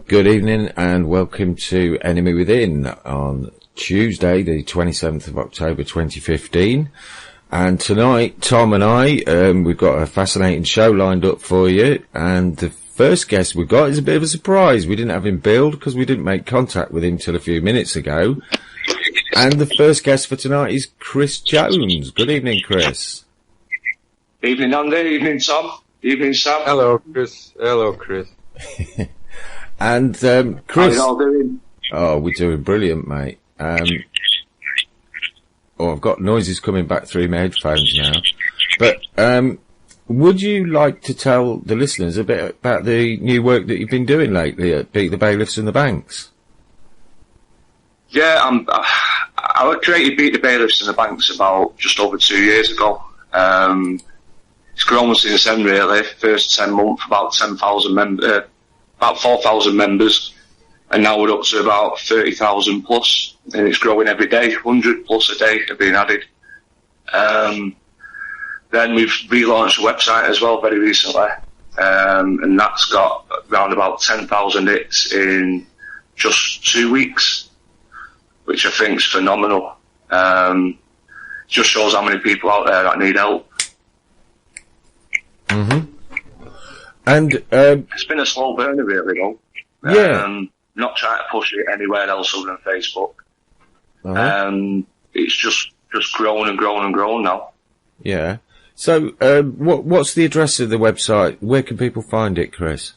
Good evening and welcome to Enemy Within on Tuesday, the 27th of October 2015. And tonight, Tom and I, we've got a fascinating show lined up for you. And the first guest we've got is a bit of a surprise. We didn't have him billed because we didn't make contact with him till a few minutes ago. And the first guest for tonight is Chris Jones. Good evening, Chris. Evening, Andy. Evening, Tom. Evening, Sam. Hello, Chris. Hello, Chris. And Chris, how are you all doing? Oh, we're doing brilliant, mate. I've got noises coming back through my headphones now. But would you like to tell the listeners a bit about the new work that you've been doing lately at Beat the Bailiffs and the Banks? Yeah, I created Beat the Bailiffs and the Banks about just over 2 years ago. It's grown since then, really. First 10 months, about 10,000 members. About 4,000 members, and now we're up to about 30,000 plus, and it's growing every day. 100 plus a day have been added. Then we've relaunched a website as well very recently, and that's got around about 10,000 hits in just 2 weeks, which I think is phenomenal. Just shows how many people out there that need help. Mm-hmm. And it's been a slow burner, really, though. Yeah. Not trying to push it anywhere else other than Facebook. Uh-huh. It's just grown and grown and grown now. Yeah. So, what's the address of the website? Where can people find it, Chris?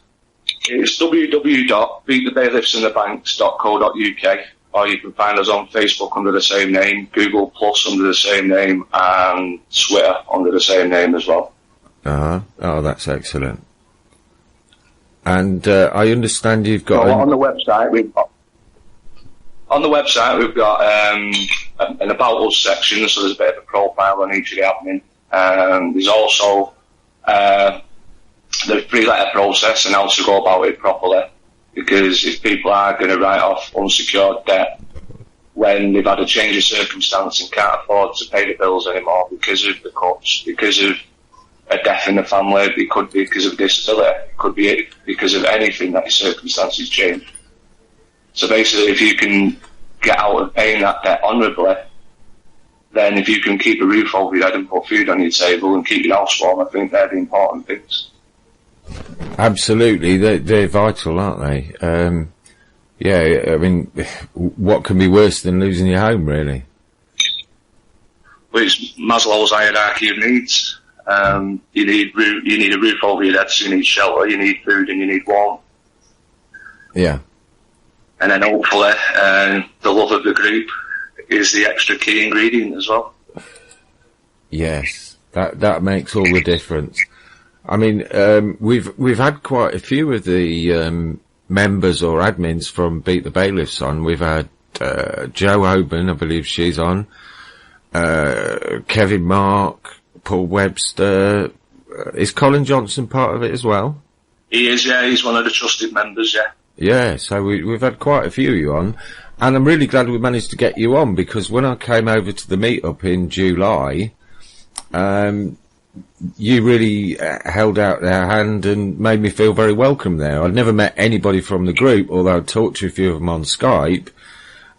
It's www.beatthebailiffsandthebanks.co.uk, or you can find us on Facebook under the same name, Google Plus under the same name, and Twitter under the same name as well. Uh-huh. Oh, that's excellent. And I understand you've got on the website we've got an about us section, so there's a bit of a profile on each of the admin. There's also the 3-letter process and how to go about it properly, because if people are going to write off unsecured debt when they've had a change of circumstance and can't afford to pay the bills anymore because of the cuts, because of a death in the family, it could be because of disability, it could be because of anything that your circumstances change. So basically, if you can get out of paying that debt honourably, then if you can keep a roof over your head and put food on your table and keep your house warm, I think they're the important things. Absolutely, they're vital, aren't they? Yeah, I mean, what can be worse than losing your home, really? Well, it's Maslow's hierarchy of needs. You need a roof over your head, so you need shelter, you need food, and you need warmth. Yeah. And then hopefully, the love of the group is the extra key ingredient as well. Yes, that makes all the difference. I mean, we've had quite a few of the members or admins from Beat the Bailiffs on. We've had Jo Hoban, I believe she's on, Kevin Mark, Paul Webster. Is Colin Johnson part of it as well? He is, yeah. He's one of the trusted members, yeah. Yeah, so we've had quite a few of you on, and I'm really glad we managed to get you on, because when I came over to the meet-up in July, you really held out their hand and made me feel very welcome there. I'd never met anybody from the group, although I'd talked to a few of them on Skype,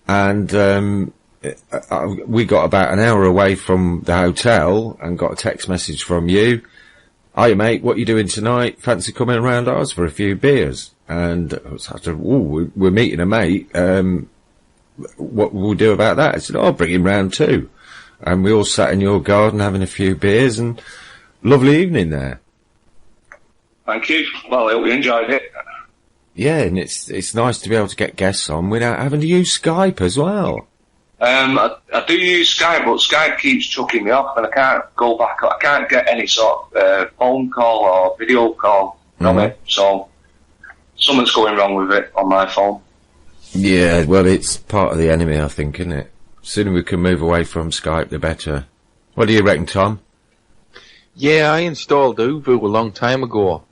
and we got about an hour away from the hotel and got a text message from you. Hiya, mate, what you doing tonight? Fancy coming around ours for a few beers? And I said, we're meeting a mate. What will we do about that? I said, I'll bring him round too. And we all sat in your garden having a few beers, and lovely evening there. Thank you. Well, I hope you enjoyed it. Yeah, and it's nice to be able to get guests on without having to use Skype as well. I do use Skype, but Skype keeps chucking me off, and I can't go back. I can't get any sort of phone call or video call from it. So something's going wrong with it on my phone. Yeah, well, it's part of the enemy, I think, isn't it? The sooner we can move away from Skype, the better. What do you reckon, Tom? Yeah, I installed Uvu a long time ago,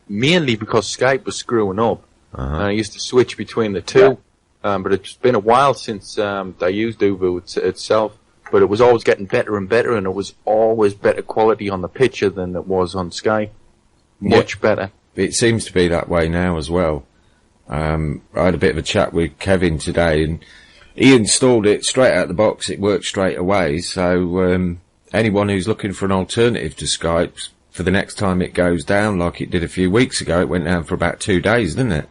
mainly because Skype was screwing up. Uh-huh. I used to switch between the two. But it's been a while since I used Uvu itself. But it was always getting better and better, and it was always better quality on the picture than it was on Skype. Much better. It seems to be that way now as well. I had a bit of a chat with Kevin today, and he installed it straight out of the box. It worked straight away. So anyone who's looking for an alternative to Skype, for the next time it goes down, like it did a few weeks ago, it went down for about 2 days, didn't it?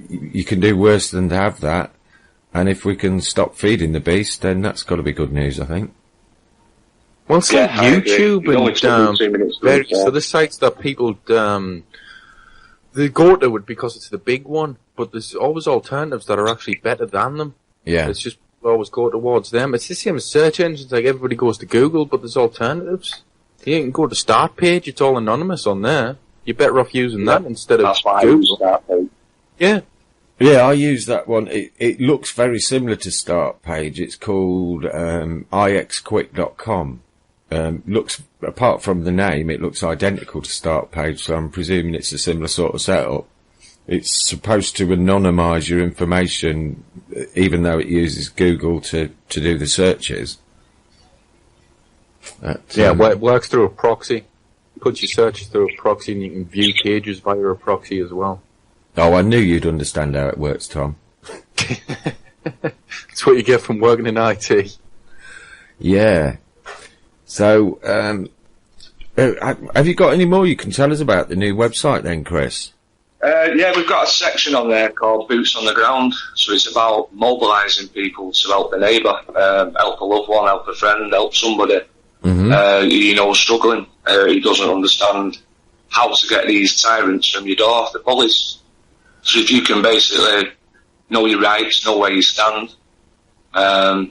You can do worse than to have that. And if we can stop feeding the beast, then that's got to be good news, I think. Well, it's like YouTube and various other sites that people they go to it because it's the big one, but there's always alternatives that are actually better than them. Yeah. It's just always go towards them. It's the same as search engines. Like, everybody goes to Google, but there's alternatives. You can go to Start Page. It's all anonymous on there. You're better off using that instead of Google. Start Page. Yeah. Yeah, I use that one. It looks very similar to Start Page. It's called ixquick.com. Looks, apart from the name, it looks identical to Start Page, so I'm presuming it's a similar sort of setup. It's supposed to anonymise your information, even though it uses Google to do the searches. It works through a proxy. Puts your searches through a proxy, and you can view pages via a proxy as well. Oh, I knew you'd understand how it works, Tom. That's what you get from working in IT. Yeah. So, have you got any more you can tell us about the new website then, Chris? Yeah, we've got a section on there called Boots on the Ground. So it's about mobilising people to help a neighbour, help a loved one, help a friend, help somebody, struggling, who doesn't understand how to get these tyrants from your door, the police. So if you can basically know your rights, know where you stand,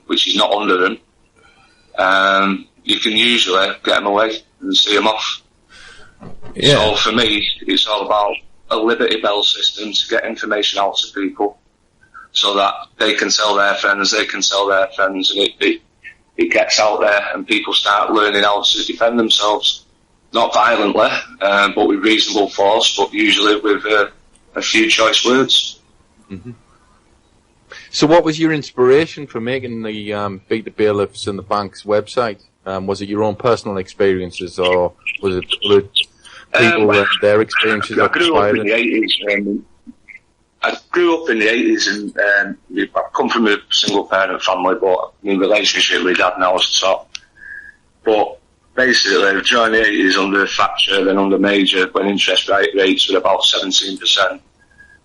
which is not under them, you can usually get them away and see them off. Yeah. So for me, it's all about a Liberty Bell system to get information out to people so that they can tell their friends, and it gets out there and people start learning how to defend themselves. Not violently, but with reasonable force, but usually with a few choice words. Mm-hmm. So what was your inspiration for making the Beat the Bailiffs and the Bank's website? Was it your own personal experiences, or was it other people their experiences that inspired it? I grew up in the 80s, and I come from a single parent family, but my relationship with Dad now is top. But basically, during the 80s, under Thatcher, then under Major, when interest rates were about 17%,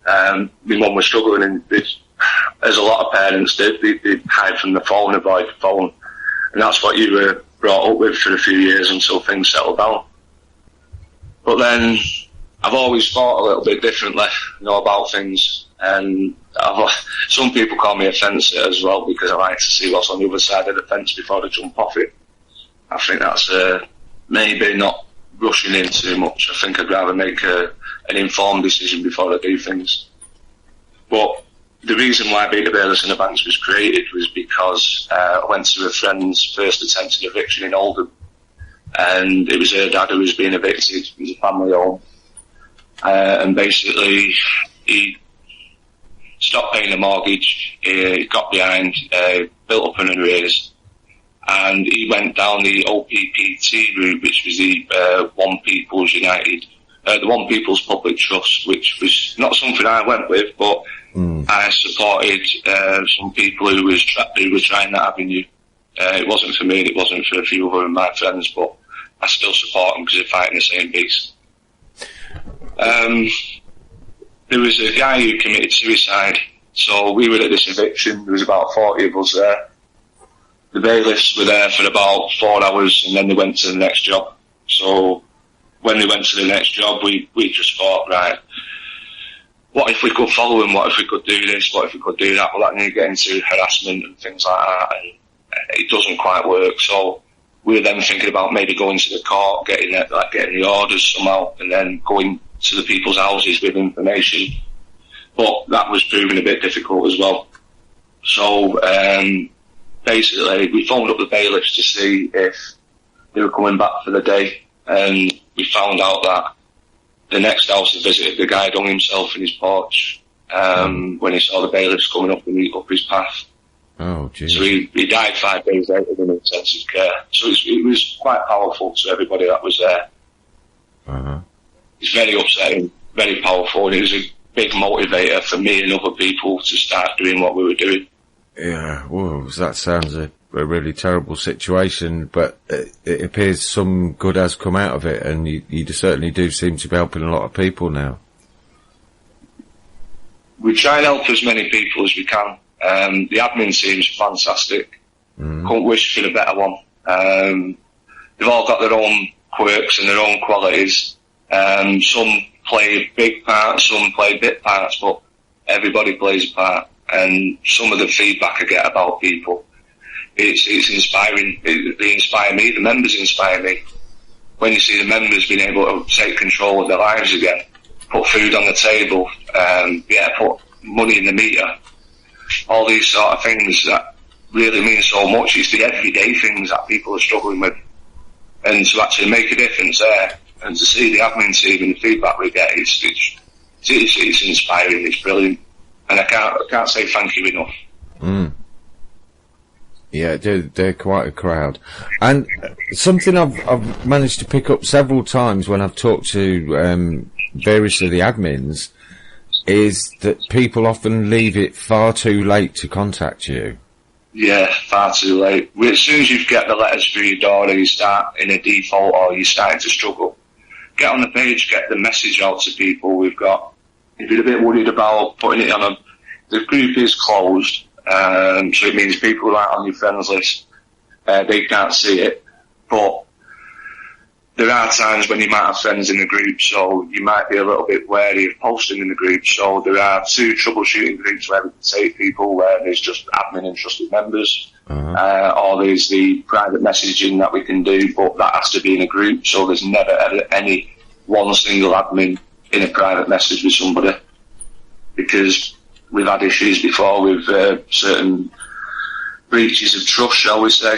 my mum was struggling, and as a lot of parents did, they'd hide from the phone, avoid the phone. And that's what you were brought up with for a few years until things settled down. But then I've always thought a little bit differently, about things. And some people call me a fencer as well, because I like to see what's on the other side of the fence before I jump off it. I think that's maybe not rushing in too much. I think I'd rather make an informed decision before I do things. But the reason why Beat the Bailiffs and the Banks was created was because I went to a friend's first attempt at eviction in Oldham, and it was her dad who was being evicted. It was a family home, and basically he stopped paying the mortgage, he got behind, built up an arrears, and he went down the OPPT route, which was the One People's United, the One People's Public Trust, which was not something I went with, but I supported some people who were trying that avenue. It wasn't for me, it wasn't for a few other of my friends, but I still support them because they're fighting the same beast. There was a guy who committed suicide, so we were at this eviction. There was about 40 of us there. The bailiffs were there for about 4 hours, and then they went to the next job. So when they went to the next job, we just thought, right, what if we could follow them? What if we could do this? What if we could do that? Well, that need to get into harassment and things like that, and it doesn't quite work. So we were then thinking about maybe going to the court, getting the orders somehow, and then going to the people's houses with information. But that was proving a bit difficult as well. So basically, we phoned up the bailiffs to see if they were coming back for the day, and we found out that the next house he visited, the guy had hung himself in his porch when he saw the bailiffs coming up his path. Oh, geez. So he died 5 days later in intensive care. So it was quite powerful to everybody that was there. Uh-huh. It's very upsetting, very powerful, and it was big motivator for me and other people to start doing what we were doing. Yeah, well, that sounds a really terrible situation, but it appears some good has come out of it, and you certainly do seem to be helping a lot of people now. We try and help as many people as we can. The admin seems fantastic. Couldn't wish for a better one. They've all got their own quirks and their own qualities. Some play big parts, some play bit parts, but everybody plays a part. And some of the feedback I get about people, it's inspiring. They inspire me. The members inspire me. When you see the members being able to take control of their lives again, put food on the table, put money in the meter, all these sort of things that really mean so much. It's the everyday things that people are struggling with. And to actually make a difference there, and to see the admin team and the feedback we get, it's inspiring, it's brilliant. And I can't say thank you enough. Yeah, they're quite a crowd. And something I've managed to pick up several times when I've talked to various of the admins is that people often leave it far too late to contact you. Yeah, far too late. As soon as you get the letters through your door, or you start in a default, or you're starting to struggle, get on the page, get the message out to people. If you're a bit worried about putting it on the group is closed, so it means people who aren't on your friends list, they can't see it. But there are times when you might have friends in the group, so you might be a little bit wary of posting in the group. So there are 2 troubleshooting groups where we can take people, where there's just admin and trusted members, or there's the private messaging that we can do, but that has to be in a group, so there's never ever any one single admin in a private message with somebody, because we've had issues before with certain breaches of trust, shall we say.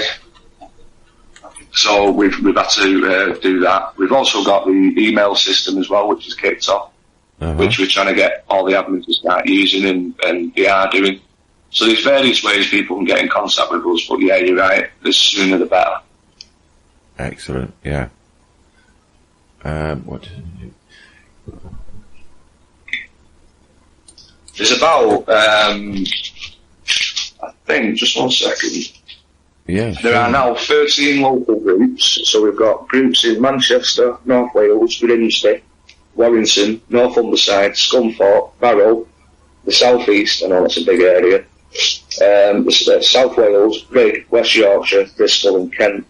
So we've had to do that. We've also got the email system as well, which is kicked off, which we're trying to get all the admins to start using, and they are doing. So there's various ways people can get in contact with us, but yeah, you're right, the sooner the better. Excellent, yeah. What? There's about, I think, just 1 second. Yeah. There are now 13 local groups, so we've got groups in Manchester, North Wales, Grimsby, Warrington, North Humberside, Scunthorpe, Barrow, the South East, I know that's a big area, South Wales, Brigg, West Yorkshire, Bristol and Kent.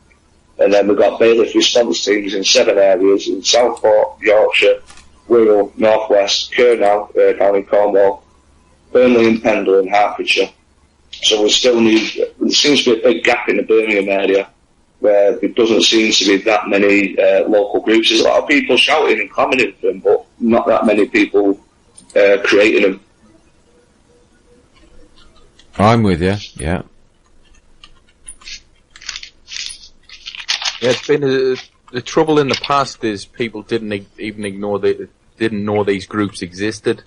And then we've got bailiff response teams in 7 areas, in Southport, Yorkshire, Wirral, North West, Kernal, down in Cornwall, Burnley and Pendle in Hertfordshire. So there seems to be a big gap in the Birmingham area where there doesn't seem to be that many local groups. There's a lot of people shouting and commenting for them, but not that many people creating them. I'm with you, yeah. Yeah, it's been the trouble in the past is people didn't know these groups existed.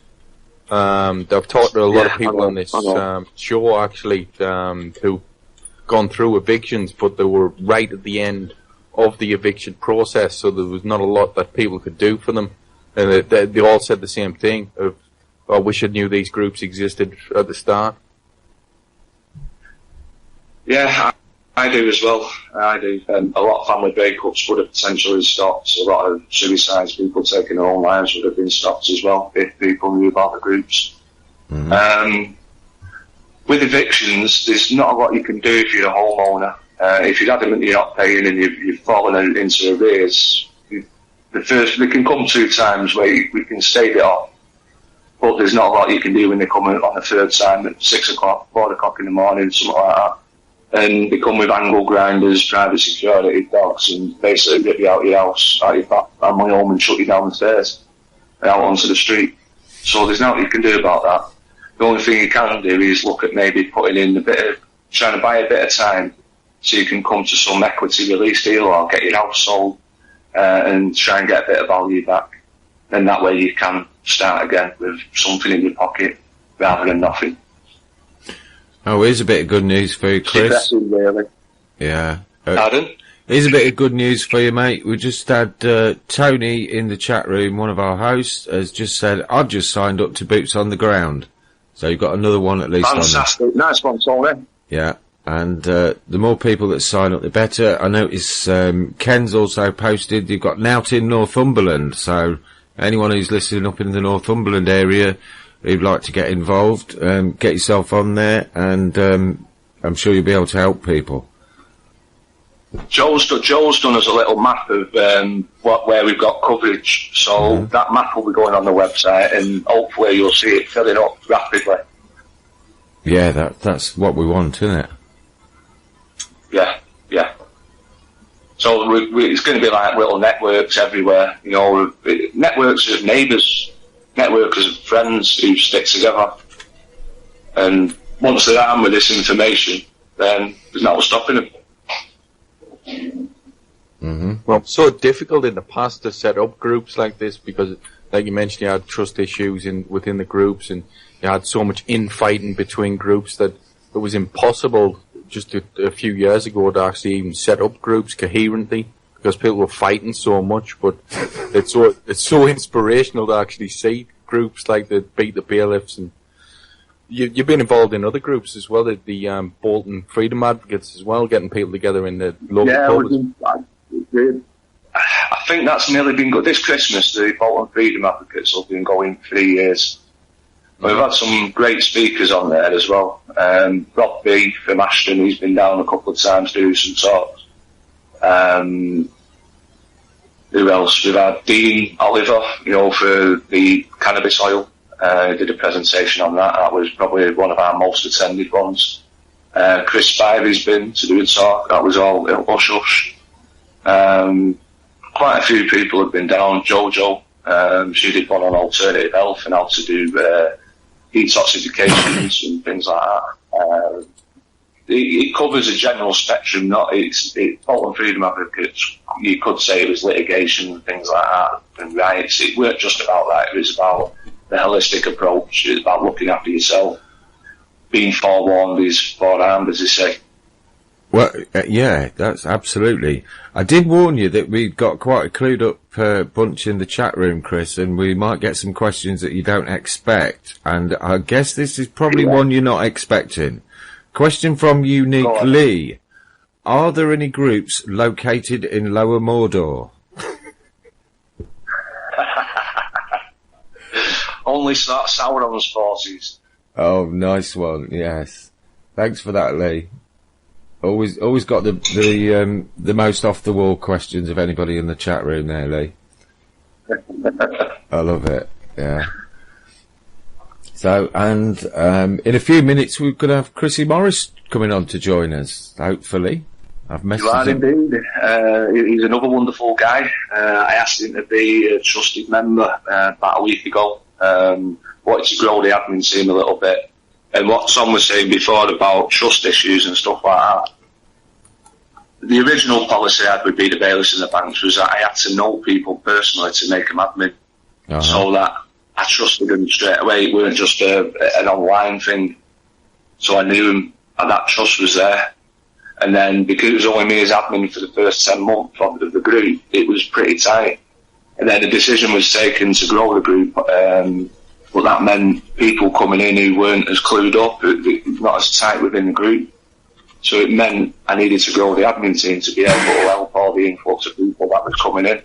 I've talked to a lot of people on this show actually who gone through evictions, but they were right at the end of the eviction process, so there was not a lot that people could do for them. And they all said the same thing of, "I wish I knew these groups existed at the start." Yeah, I do as well. I do. A lot of family breakups would have potentially stopped. A lot of suicides, people taking their own lives, would have been stopped as well if people knew about the groups. With evictions, there's not a lot you can do if you're a homeowner. If you're adamant you're not paying and you've fallen into arrears, they can come 2 times where we can stave it off. But there's not a lot you can do when they come on the 3rd time at 6 o'clock, 4 o'clock in the morning, something like that. And they come with angle grinders, private security dogs, and basically rip you out of your house, out of your family home, and shut you down the stairs and out onto the street. So there's nothing you can do about that. The only thing you can do is look at maybe putting in trying to buy a bit of time so you can come to some equity release deal or get your house sold and try and get a bit of value back. And that way you can start again with something in your pocket rather than nothing. Oh, here's a bit of good news for you, Chris. Really. Yeah. Pardon? Here's a bit of good news for you, mate. We just had Tony in the chat room, one of our hosts, has just said, I've just signed up to Boots on the Ground. So you've got another one at least. Fantastic. Nice one, Tony. Yeah. And the more people that sign up, the better. I notice Ken's also posted, you've got Nout in Northumberland. So anyone who's listening up in the Northumberland area who'd like to get involved, get yourself on there, and I'm sure you'll be able to help people. Joe's done us a little map of where we've got coverage, so that map will be going on the website, and hopefully you'll see it filling up rapidly. Yeah, that's what we want, isn't it? Yeah. So it's going to be like little networks everywhere, you know, networks of neighbours, networks of friends who stick together. And once they're armed with this information, then there's no stopping them. Well, it's so difficult in the past to set up groups like this because, like you mentioned, you had trust issues within the groups, and you had so much infighting between groups that it was impossible just a few years ago to actually even set up groups coherently because people were fighting so much. But it's so inspirational to actually see groups like the Beat the Bailiffs, and you've been involved in other groups as well, the Bolton Freedom Advocates as well, getting people together in the local pubs. I think that's nearly been good. This Christmas, the Bolton Freedom Advocates have been going 3 years. We've had some great speakers on there as well. Rob B from Ashton, he's been down a couple of times to do some talks. Who else? We've had Dean Oliver, you know, for the cannabis oil. Did a presentation on that. That was probably one of our most attended ones. Chris Spivey's been to do a talk. That was all hush-hush. Quite a few people have been down. Jojo, she did one on alternative health and how to do detoxifications and things like that. It covers a general spectrum. Bolton Freedom Advocates, you could say it was litigation and things like that, and riots. It weren't just about that. It was about the holistic approach. It's about looking after yourself. Being forewarned is forearmed, as they say. Well, yeah, that's absolutely. I did warn you that we've got quite a clued up bunch in the chat room, Chris, and we might get some questions that you don't expect. And I guess this is probably one you're not expecting. Question from Unique Lee. Are there any groups located in Lower Mordor? Only Sauron's forces. Oh, nice one. Yes. Thanks for that, Lee. Always got the most off the wall questions of anybody in the chat room there, Lee. I love it. Yeah. So, and in a few minutes we're going to have Chrisy Morris coming on to join us. Hopefully, I've messaged him. Indeed. He's another wonderful guy. I asked him to be a trusted member about a week ago. Wanted to grow the admin team a little bit. And what Tom was saying before about trust issues and stuff like that, the original policy I had with Beat the Bailiffs in the banks was that I had to know people personally to make them admin, so that I trusted them straight away. It weren't just an online thing. So I knew them, and that trust was there. And then, because it was only me as admin for the first 10 months of the group, it was pretty tight. And then the decision was taken to grow the group, but that meant people coming in who weren't as clued up, not as tight within the group. So it meant I needed to grow the admin team to be able to help all the influx of people that was coming in.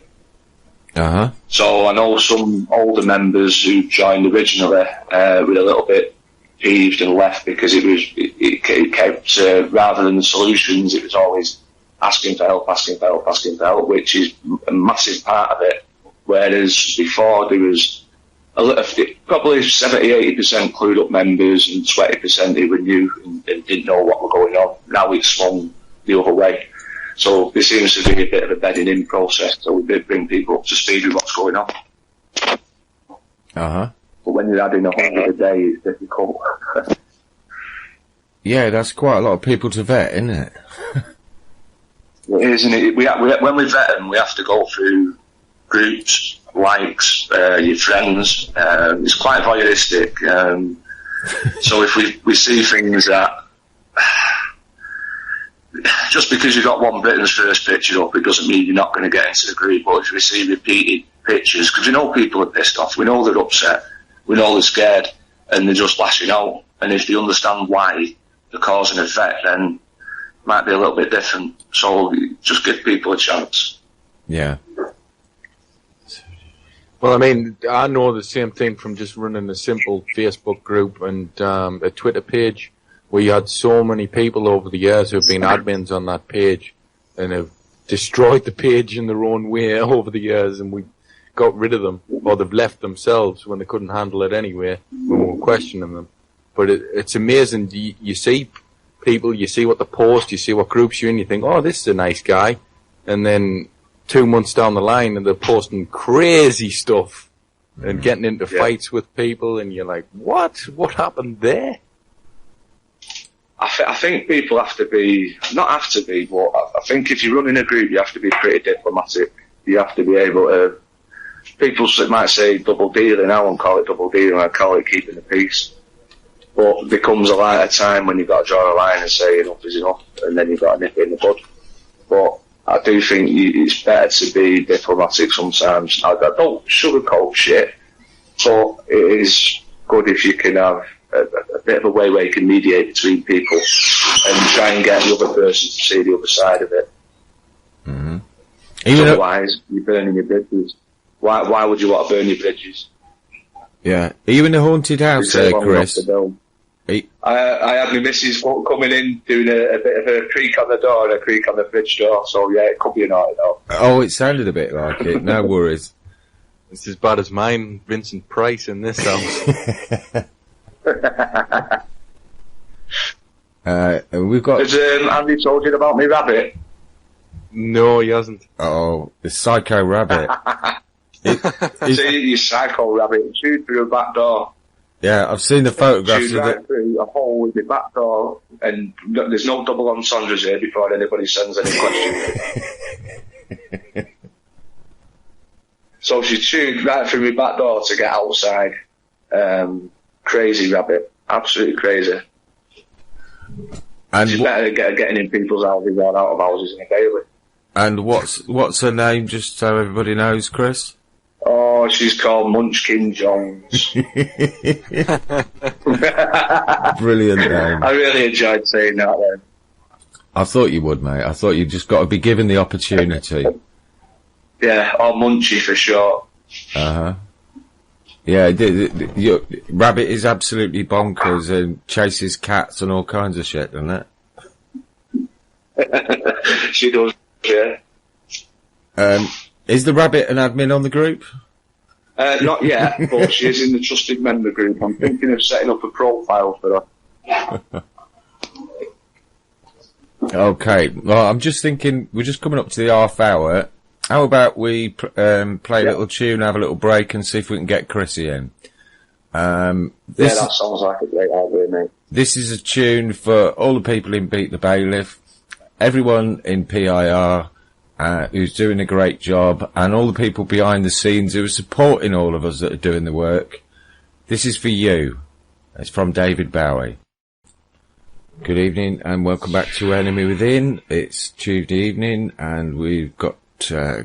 So I know some older members who joined originally were a little bit peeved and left because it kept, rather than the solutions, it was always asking for help, which is a massive part of it. Whereas before there was probably 70-80% clued up members and 20% who were new and didn't know what was going on. Now it's swung the other way. So there seems to be a bit of a bedding in process, so we did bring people up to speed with what's going on. But when you're adding 100 a day, it's difficult. Yeah, that's quite a lot of people to vet, isn't it? It is, isn't it? When we vet them, we have to go through groups, likes, your friends. It's quite voyeuristic. So if we see things that just because you've got one Britain's first picture up, it doesn't mean you're not going to get into the group. But if we see repeated pictures, because we know people are pissed off, we know they're upset, we know they're scared, and they're just lashing out. And if they understand why the cause and effect, then it might be a little bit different. So just give people a chance. Yeah. Well, I mean, I know the same thing from just running a simple Facebook group and a Twitter page, where you had so many people over the years who have been admins on that page and have destroyed the page in their own way over the years, and we got rid of them, or they've left themselves when they couldn't handle it anyway, when we were questioning them. But it's amazing. You see people, you see what they post, you see what groups you're in, you think, oh, this is a nice guy. And then 2 months down the line, and they're posting crazy stuff and getting into fights with people, and you're like, what? What happened there? I think people have to be, not have to be, but I think if you're running a group, you have to be pretty diplomatic. You have to be able to, people might say double dealing, I won't call it double dealing, I call it keeping the peace. But it becomes a lighter time when you've got to draw a line and say enough is enough, and then you've got to nip it in the bud. But I do think it's better to be diplomatic sometimes. I don't sugarcoat shit, but it is good if you can have a bit of a way where you can mediate between people and try and get the other person to see the other side of it. Mm-hmm. Otherwise, you're burning your bridges. Why would you want to burn your bridges? Yeah. Are you in the haunted house there, Chris? I had my missus coming in, doing a bit of a creak on the door and a creak on the fridge door, so yeah, it could be a night though. Oh, it sounded a bit like it, no worries. It's as bad as mine, Vincent Price, in this house. We've got... Has Andy told you about me rabbit? No, he hasn't. Oh, the psycho rabbit. See, you psycho rabbit, chewed through a back door. Yeah, I've seen the photographs of right through a hole with the back door, and there's no double entendres here before anybody sends any questions. So she chewed right through my back door to get outside. Crazy rabbit, absolutely crazy. And she's better getting in people's houses than out of houses in a daily. And what's her name, just so everybody knows, Chris? Oh, she's called Munchkin Jones. Brilliant name. I really enjoyed saying that then. I thought you would, mate. I thought you just got to be given the opportunity. Yeah, or Munchie for short. Uh-huh. Yeah, Rabbit is absolutely bonkers and chases cats and all kinds of shit, doesn't it? She does, yeah. Is the Rabbit an admin on the group? Not yet, but she is in the trusted member group. I'm thinking of setting up a profile for her. Okay, well, I'm just thinking, we're just coming up to the half hour. How about we play a little tune, have a little break, and see if we can get Chrissy in? That sounds like a great idea, mate. This is a tune for all the people in Beat the Bailiff, everyone in PIR, who's doing a great job, and all the people behind the scenes who are supporting all of us that are doing the work. This is for you. It's from David Bowie. Good evening, and welcome back to Enemy Within. It's Tuesday evening, and we've got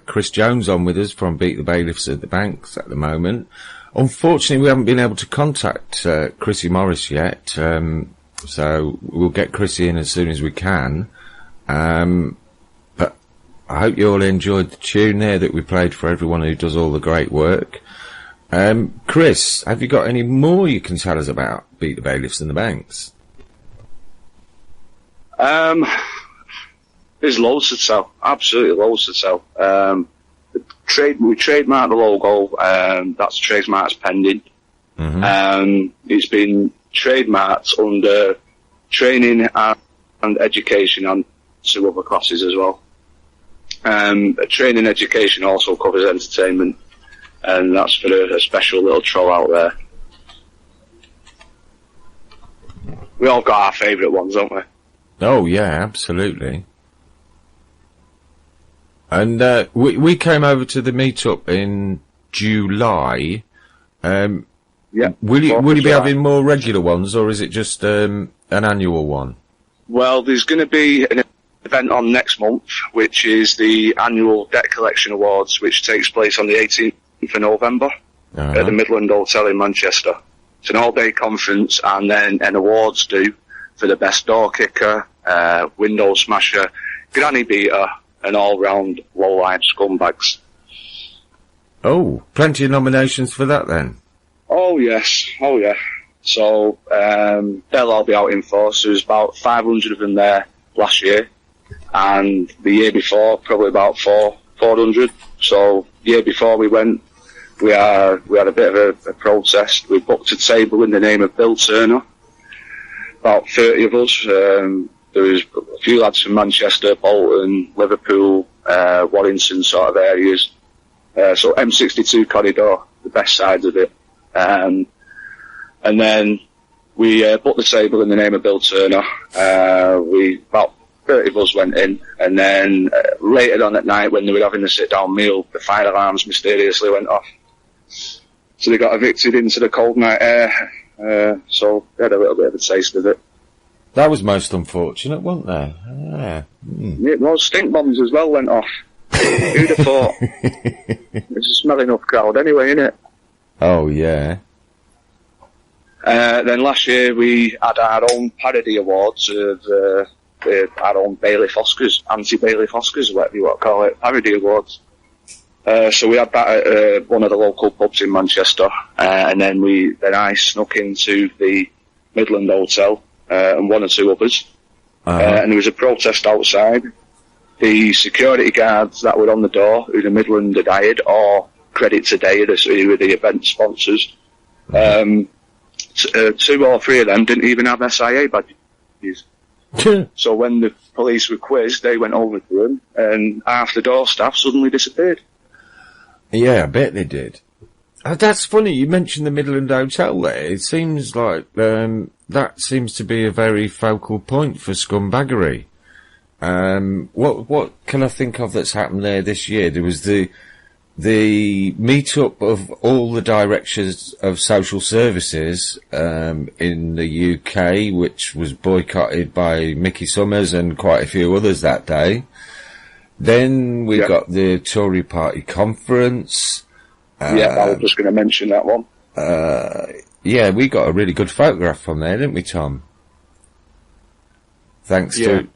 Chris Jones on with us from Beat the Bailiffs at the Banks at the moment. Unfortunately, we haven't been able to contact Chrisy Morris yet, so we'll get Chrissy in as soon as we can. But I hope you all enjoyed the tune there that we played for everyone who does all the great work. Chris, have you got any more you can tell us about Beat the Bailiffs and the Banks? There's loads to tell. Absolutely loads to tell. We trademarked the logo, that's trademark's pending. Mm-hmm. It's been trademarked under training and education and 2 other classes as well. Training education also covers entertainment, and that's for a special little troll out there. We all got our favourite ones, don't we? Oh yeah, absolutely. And we came over to the meetup in July. Yeah. Will you be having more regular ones, or is it just an annual one? Well, there's going to be an event on next month, which is the annual Debt Collection Awards, which takes place on the 18th of November at the Midland Hotel in Manchester. It's an all-day conference and then an awards due for the best door kicker, window smasher, granny beater, and all-round low-life scumbags. Oh, plenty of nominations for that then. Oh yes, oh yeah. So they'll all be out in force. There was about 500 of them there last year, and the year before probably about 400. So the year before we went, we had a bit of a protest. We booked a table in the name of Bill Turner. About 30 of us. There was a few lads from Manchester, Bolton, Liverpool, Warrington sort of areas. So M62 corridor, the best sides of it. And then we booked the table in the name of Bill Turner. About 30 of us went in, and then later on at night when they were having the sit-down meal, the fire alarms mysteriously went off. So they got evicted into the cold night air. So they had a little bit of a taste of it. That was most unfortunate, wasn't there? Yeah. It was. Stink bombs as well went off. Who'd have thought? It's a smelly enough crowd anyway, innit? Oh, yeah. Then last year we had our own parody awards of our own bailiff Oscars, anti-bailiff Oscars, whatever you want to call it, parody awards. So we had that at one of the local pubs in Manchester, and then I snuck into the Midland Hotel and one or two others, and there was a protest outside. The security guards that were on the door, who the Midland had hired, or credit today, who were the event sponsors, 2 or 3 of them didn't even have SIA badges. So when the police were quizzed, they went over to them, and half the door staff suddenly disappeared. Yeah, I bet they did. That's funny, you mentioned the Midland Hotel there. It seems like that seems to be a very focal point for scumbaggery. What can I think of that's happened there this year? There was the meet-up of all the directors of social services in the UK, which was boycotted by Mickey Summers and quite a few others that day. Then we got the Tory Party conference. I was just going to mention that one. Yeah, we got a really good photograph from there, didn't we, Tom? Thanks to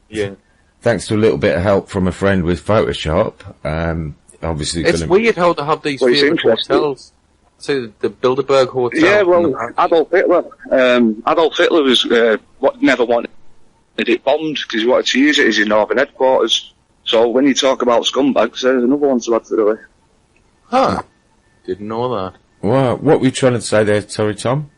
a little bit of help from a friend with Photoshop. Obviously, it's weird how they have these favourite hotels. So the Bilderberg Hotel. Yeah, well, Adolf Hitler was never wanted it bombed because he wanted to use it as his northern headquarters. So when you talk about scumbags, there's another one to add to the list. Huh? Didn't know that. Well, what were you trying to say there, sorry, Tom?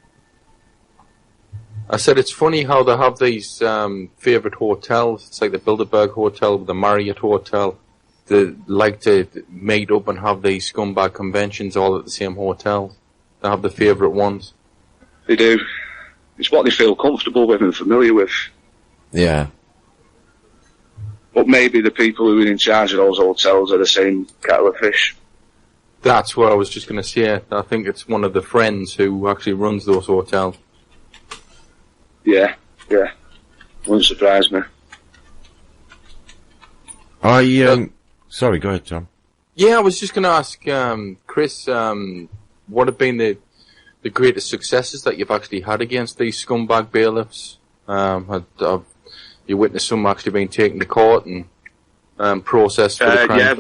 I said it's funny how they have these favourite hotels. It's like the Bilderberg Hotel, the Marriott Hotel. They like to meet up and have these scumbag conventions all at the same hotel. They have the favourite ones. They do. It's what they feel comfortable with and familiar with. Yeah. But maybe the people who are in charge of those hotels are the same kettle of fish. That's what I was just going to say. I think it's one of the friends who actually runs those hotels. Yeah. Wouldn't surprise me. Sorry, go ahead, Tom. Yeah, I was just going to ask, Chris, what have been the greatest successes that you've actually had against these scumbag bailiffs? Have you witnessed some actually being taken to court and processed for the crime? Yeah,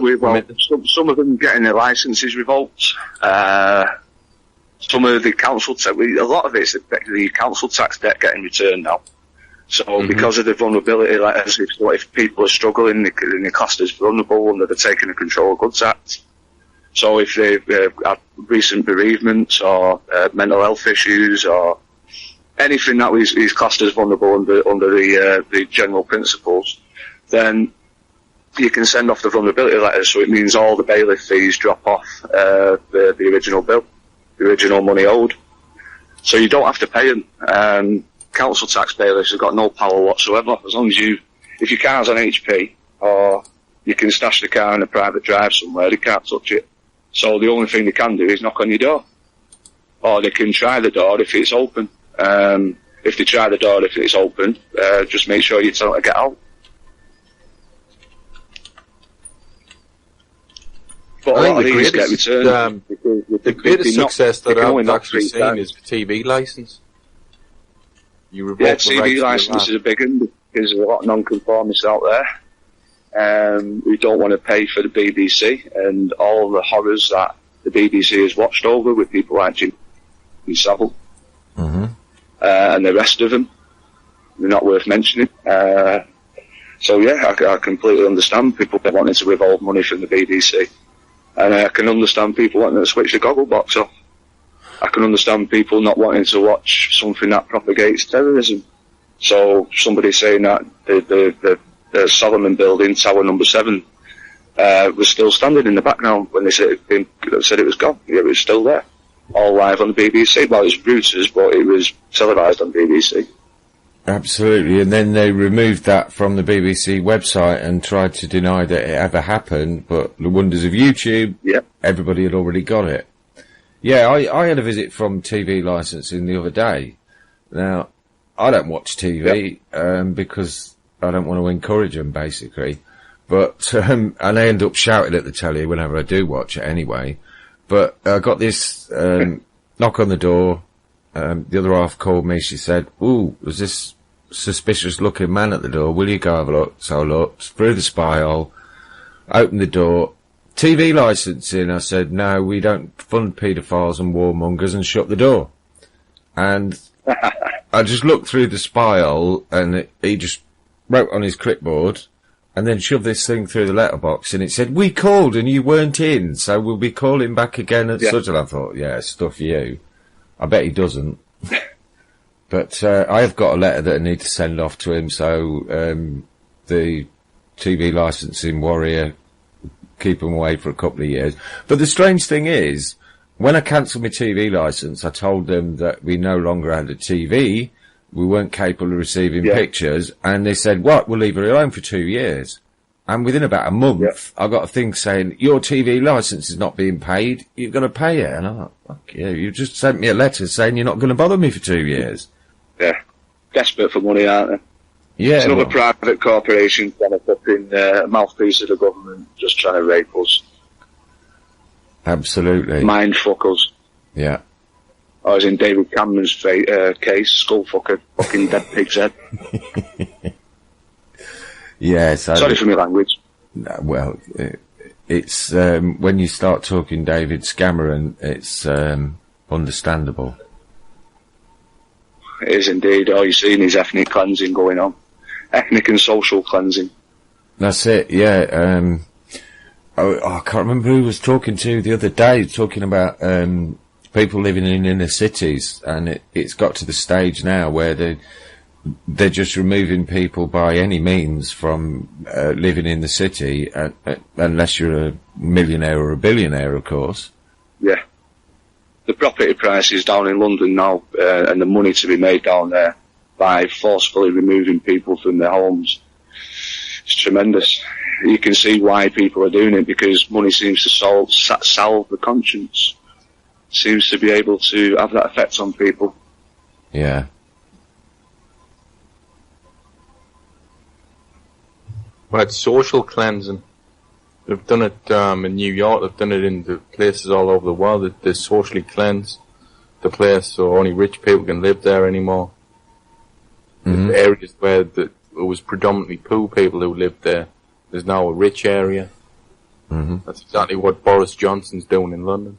some of them getting their licences revoked. Some of the council tax, a lot of it's the council tax debt getting returned now. So because of the vulnerability letters, if people are struggling, they're classed as vulnerable under the Taking of Control of Goods Act. So if they've had recent bereavements or mental health issues or anything that is classed as vulnerable under the general principles, then you can send off the vulnerability letters. So it means all the bailiff fees drop off the original bill, the original money owed. So you don't have to pay them. Council tax bailiffs have got no power whatsoever. As long as if your car's on HP or you can stash the car in a private drive somewhere, they can't touch it. So the only thing they can do is knock on your door. Or they can try the door if it's open. If they try the door if it's open, just make sure you tell them to get out. But a lot of these get returned. The greatest success that I've actually seen is the TV license. TV license is a big one because there's a lot of non-conformists out there who don't want to pay for the BBC and all the horrors that the BBC has watched over with people like Jimmy Savile and the rest of them. They're not worth mentioning. So yeah, I completely understand people wanting to withhold money from the BBC. And I can understand people wanting to switch the goggle box off. I can understand people not wanting to watch something that propagates terrorism. So somebody saying that the Solomon building, Tower number 7, was still standing in the background when they said it was gone. Yeah, it was still there. All live on the BBC. Well, it was Reuters, but it was televised on BBC. Absolutely, and then they removed that from the BBC website and tried to deny that it ever happened, but the wonders of YouTube, everybody had already got it. Yeah, I had a visit from TV licensing the other day. Now, I don't watch TV, because I don't want to encourage them, basically. But, and I end up shouting at the telly whenever I do watch it anyway. But I got this, knock on the door. The other half called me. She said, "Ooh, was this suspicious looking man at the door? Will you go have a look?" So I looked through the spy hole, opened the door. TV licensing. I said, "No, we don't fund paedophiles and warmongers," and shut the door. And I just looked through the spy hole, and he just wrote on his clipboard, and then shoved this thing through the letterbox, and it said, "We called and you weren't in, so we'll be calling back again at such." And I thought, yeah, stuff you. I bet he doesn't. But I have got a letter that I need to send off to him, so the TV licensing warrior, keep him away for a couple of years. But the strange thing is, when I cancelled my TV licence, I told them that we no longer had a TV, we weren't capable of receiving pictures, and they said, "What, we'll leave her alone for 2 years." And within about a month, I got a thing saying, "Your TV licence is not being paid, you've got to pay it." And I thought, fuck you, you just sent me a letter saying you're not going to bother me for 2 years. Yeah, desperate for money, aren't they? Yeah, it's another private corporation kind of flipping mouthpiece of the government, just trying to rape us. Absolutely. Mind fuck us. Yeah. I was in David Cameron's case, skull fucker, fucking dead pig's head. Yes. Sorry for my language. No, well, it's when you start talking David Cameron, it's understandable. It is indeed. All you're seeing is ethnic cleansing going on. Ethnic and social cleansing. That's it, yeah. I can't remember who was talking to the other day, talking about people living in inner cities, and it's got to the stage now where they're just removing people by any means from living in the city, unless you're a millionaire or a billionaire, of course. Yeah. The property prices down in London now, and the money to be made down there by forcefully removing people from their homes, it's tremendous. You can see why people are doing it, because money seems to salve the conscience. Seems to be able to have that effect on people. Yeah. Well, it's social cleansing. They've done it in New York, they've done it in the places all over the world. They socially cleanse the place so only rich people can live there anymore. Mm-hmm. The areas where it was predominantly poor people who lived there, there's now a rich area. Mm-hmm. That's exactly what Boris Johnson's doing in London.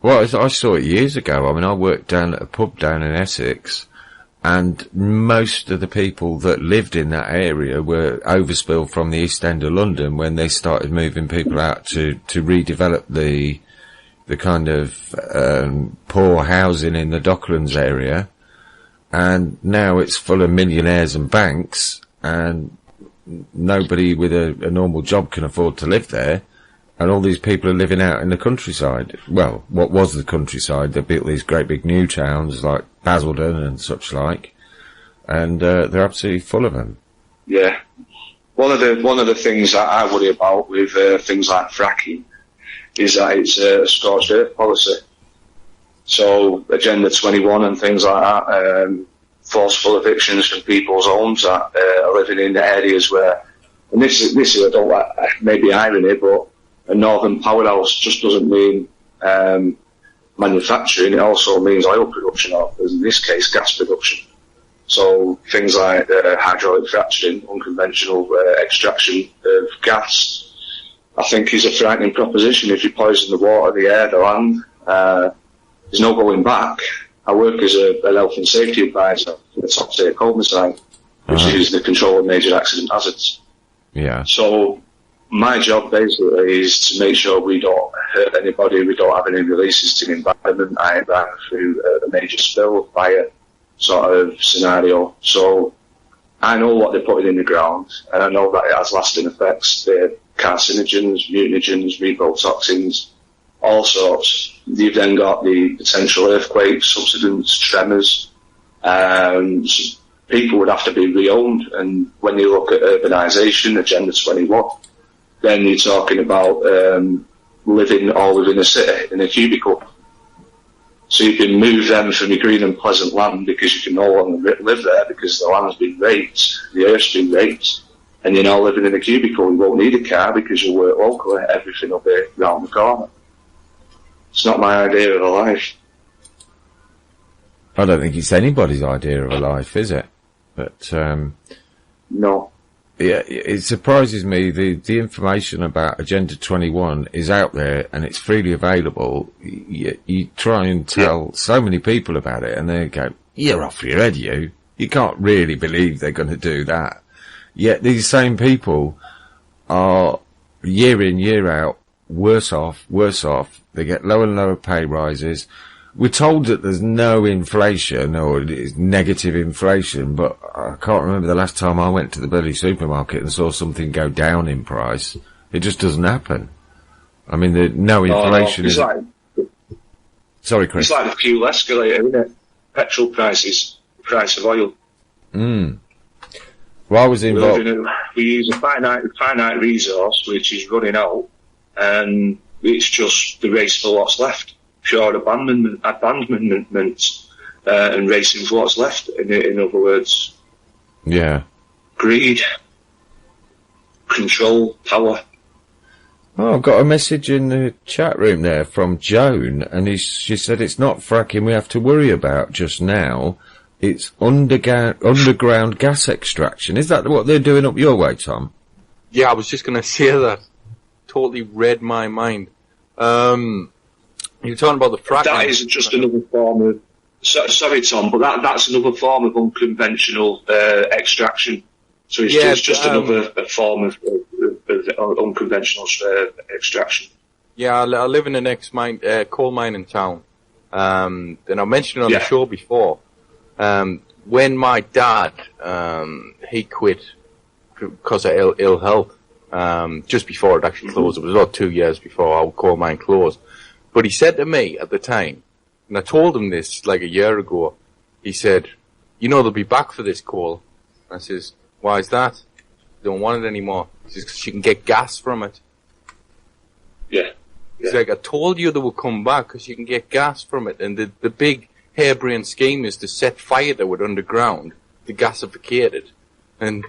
Well, I saw it years ago. I mean, I worked down at a pub down in Essex, and most of the people that lived in that area were overspilled from the East End of London when they started moving people out to redevelop the kind of poor housing in the Docklands area. And now it's full of millionaires and banks, and nobody with a normal job can afford to live there. And all these people are living out in the countryside. Well, what was the countryside? They built these great big new towns like Basildon and such like. And they're absolutely full of them. Yeah. One of the things that I worry about with things like fracking is that it's a scorched earth policy. So Agenda 21 and things like that, forceful evictions from people's homes that are living in areas where, and this I don't like, maybe irony, but a northern powerhouse just doesn't mean manufacturing. It also means oil production, or in this case, gas production. So things like hydraulic fracturing, unconventional extraction of gas, I think is a frightening proposition. If you poison the water, the air, the land, there's no going back. I work as an health and safety advisor for the top tier Coleman site, which is the control of major accident hazards. Yeah. So my job basically is to make sure we don't hurt anybody, we don't have any releases to the environment, either through a major spill, fire sort of scenario. So I know what they're putting in the ground, and I know that it has lasting effects. They're carcinogens, mutagens, reprotoxins, all sorts. You've then got the potential earthquakes, subsidence, tremors. People would have to be reowned, and when you look at urbanisation, Agenda 21, then you're talking about living all within a city in a cubicle. So you can move them from your green and pleasant land because you can no longer live there because the land's been raped, the earth's been raped, and you're now living in a cubicle. You won't need a car because you'll work locally. Everything will be round the corner. It's not my idea of a life. I don't think it's anybody's idea of a life, is it? But no. Yeah, it surprises me. The information about Agenda 21 is out there and it's freely available. You try and tell so many people about it and they go, "You're off your head, you. You can't really believe they're going to do that." Yet these same people are year in, year out, worse off. They get lower and lower pay rises. We're told that there's no inflation or it's negative inflation, but I can't remember the last time I went to the bloody supermarket and saw something go down in price. It just doesn't happen. I mean, no inflation is... Sorry, Chris. It's like the fuel escalator, isn't it? Petrol prices, the price of oil. Well, I was involved... We use a finite resource which is running out, and it's just the race for what's left. Pure abandonment and racing for what's left. In other words, greed, control, power. Oh, I've got a message in the chat room there from Joan, and she said it's not fracking we have to worry about just now. It's underground gas extraction. Is that what they're doing up your way, Tom? Yeah, I was just going to say that. Totally read my mind. You're talking about the fracking. That is just another form of... Sorry, Tom, but that's another form of unconventional extraction. So it's just another form of unconventional extraction. Yeah, I live in the next coal mine in town. And I mentioned it on the show before. When my dad, he quit because of ill health, just before it actually closed. It was about 2 years before our coal mine closed. But he said to me at the time, and I told him this like a year ago, he said, "You know they'll be back for this coal." I says, "Why is that?" "They don't want it anymore." He says, "'Cause you can get gas from it." Yeah. He's like, "I told you they would come back because you can get gas from it." And the big harebrained scheme is to set fire to it underground, to gasificate it, and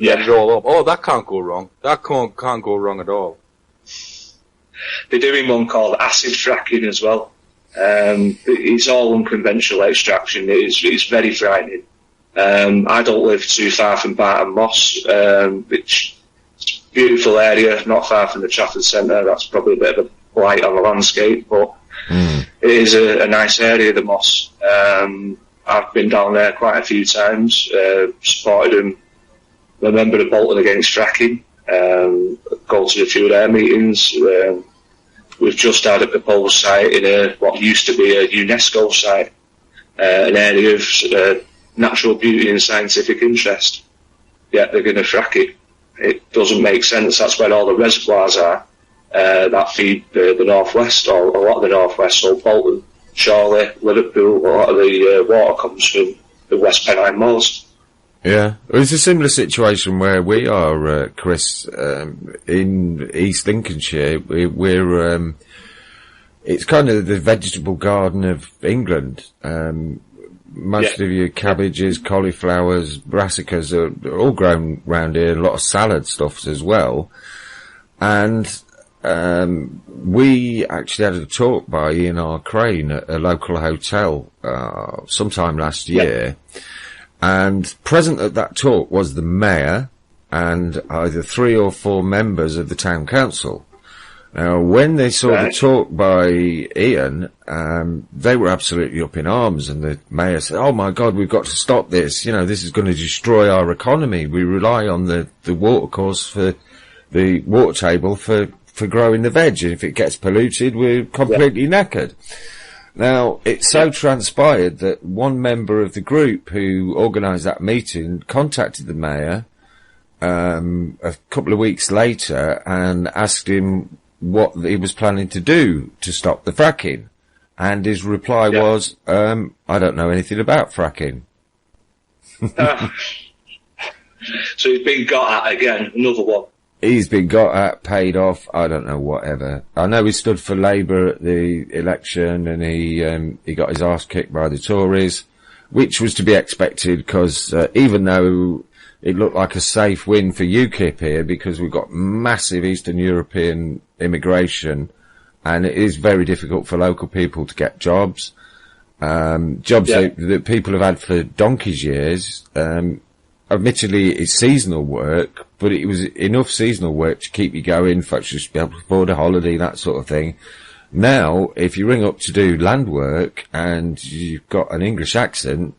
let it all up. Oh, that can't go wrong. That can't go wrong at all. They're doing one called acid fracking as well. It's all unconventional extraction. It's very frightening. I don't live too far from Barton Moss, which is a beautiful area, not far from the Trafford Centre. That's probably a bit of a blight on the landscape, but it is a nice area, the Moss. I've been down there quite a few times, supported them, a member of Bolton against fracking, go to a few of their meetings. We've just had a proposed site in what used to be a UNESCO site, an area of natural beauty and scientific interest. Yet they're going to frack it. It doesn't make sense. That's where all the reservoirs are that feed the northwest, or a lot of the northwest. So Bolton, Chorley, Liverpool, a lot of the water comes from the West Pennine Moors. Yeah, it's a similar situation where we are, Chris, in East Lincolnshire. We're it's kind of the vegetable garden of England. Most of your cabbages, cauliflowers, brassicas are all grown round here. A lot of salad stuffs as well. And we actually had a talk by Ian R. Crane at a local hotel sometime last year, and present at that talk was the mayor and either 3 or 4 members of the town council. Now, when they saw the talk by Ian, they were absolutely up in arms, and the mayor said, "Oh my God, we've got to stop this. You know, this is going to destroy our economy. We rely on the watercourse for the water table for growing the veg, and if it gets polluted, we're completely knackered." Now, it so transpired that one member of the group who organised that meeting contacted the mayor a couple of weeks later and asked him what he was planning to do to stop the fracking. And his reply was, "I don't know anything about fracking." So he's been got at again, another one. He's been got at, paid off, I don't know, whatever. I know he stood for Labour at the election, and he got his arse kicked by the Tories, which was to be expected, because even though it looked like a safe win for UKIP here, because we've got massive Eastern European immigration, and it is very difficult for local people to get jobs. Jobs that people have had for donkey's years. Admittedly, it's seasonal work, but it was enough seasonal work to keep you going, for just be able to afford a holiday, that sort of thing. Now, if you ring up to do land work and you've got an English accent,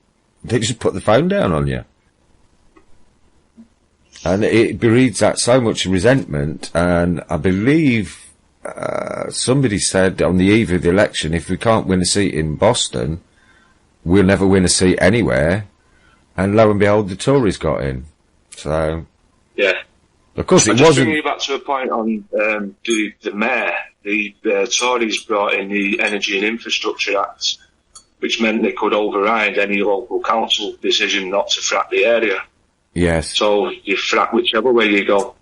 they just put the phone down on you. And it breeds that so much resentment, and I believe somebody said on the eve of the election, if we can't win a seat in Boston, we'll never win a seat anywhere. And lo and behold, the Tories got in. So, of course, it wasn't. Just bringing you back to a point on the mayor. The Tories brought in the Energy and Infrastructure Act, which meant they could override any local council decision not to frack the area. Yes. So you frack whichever way you go.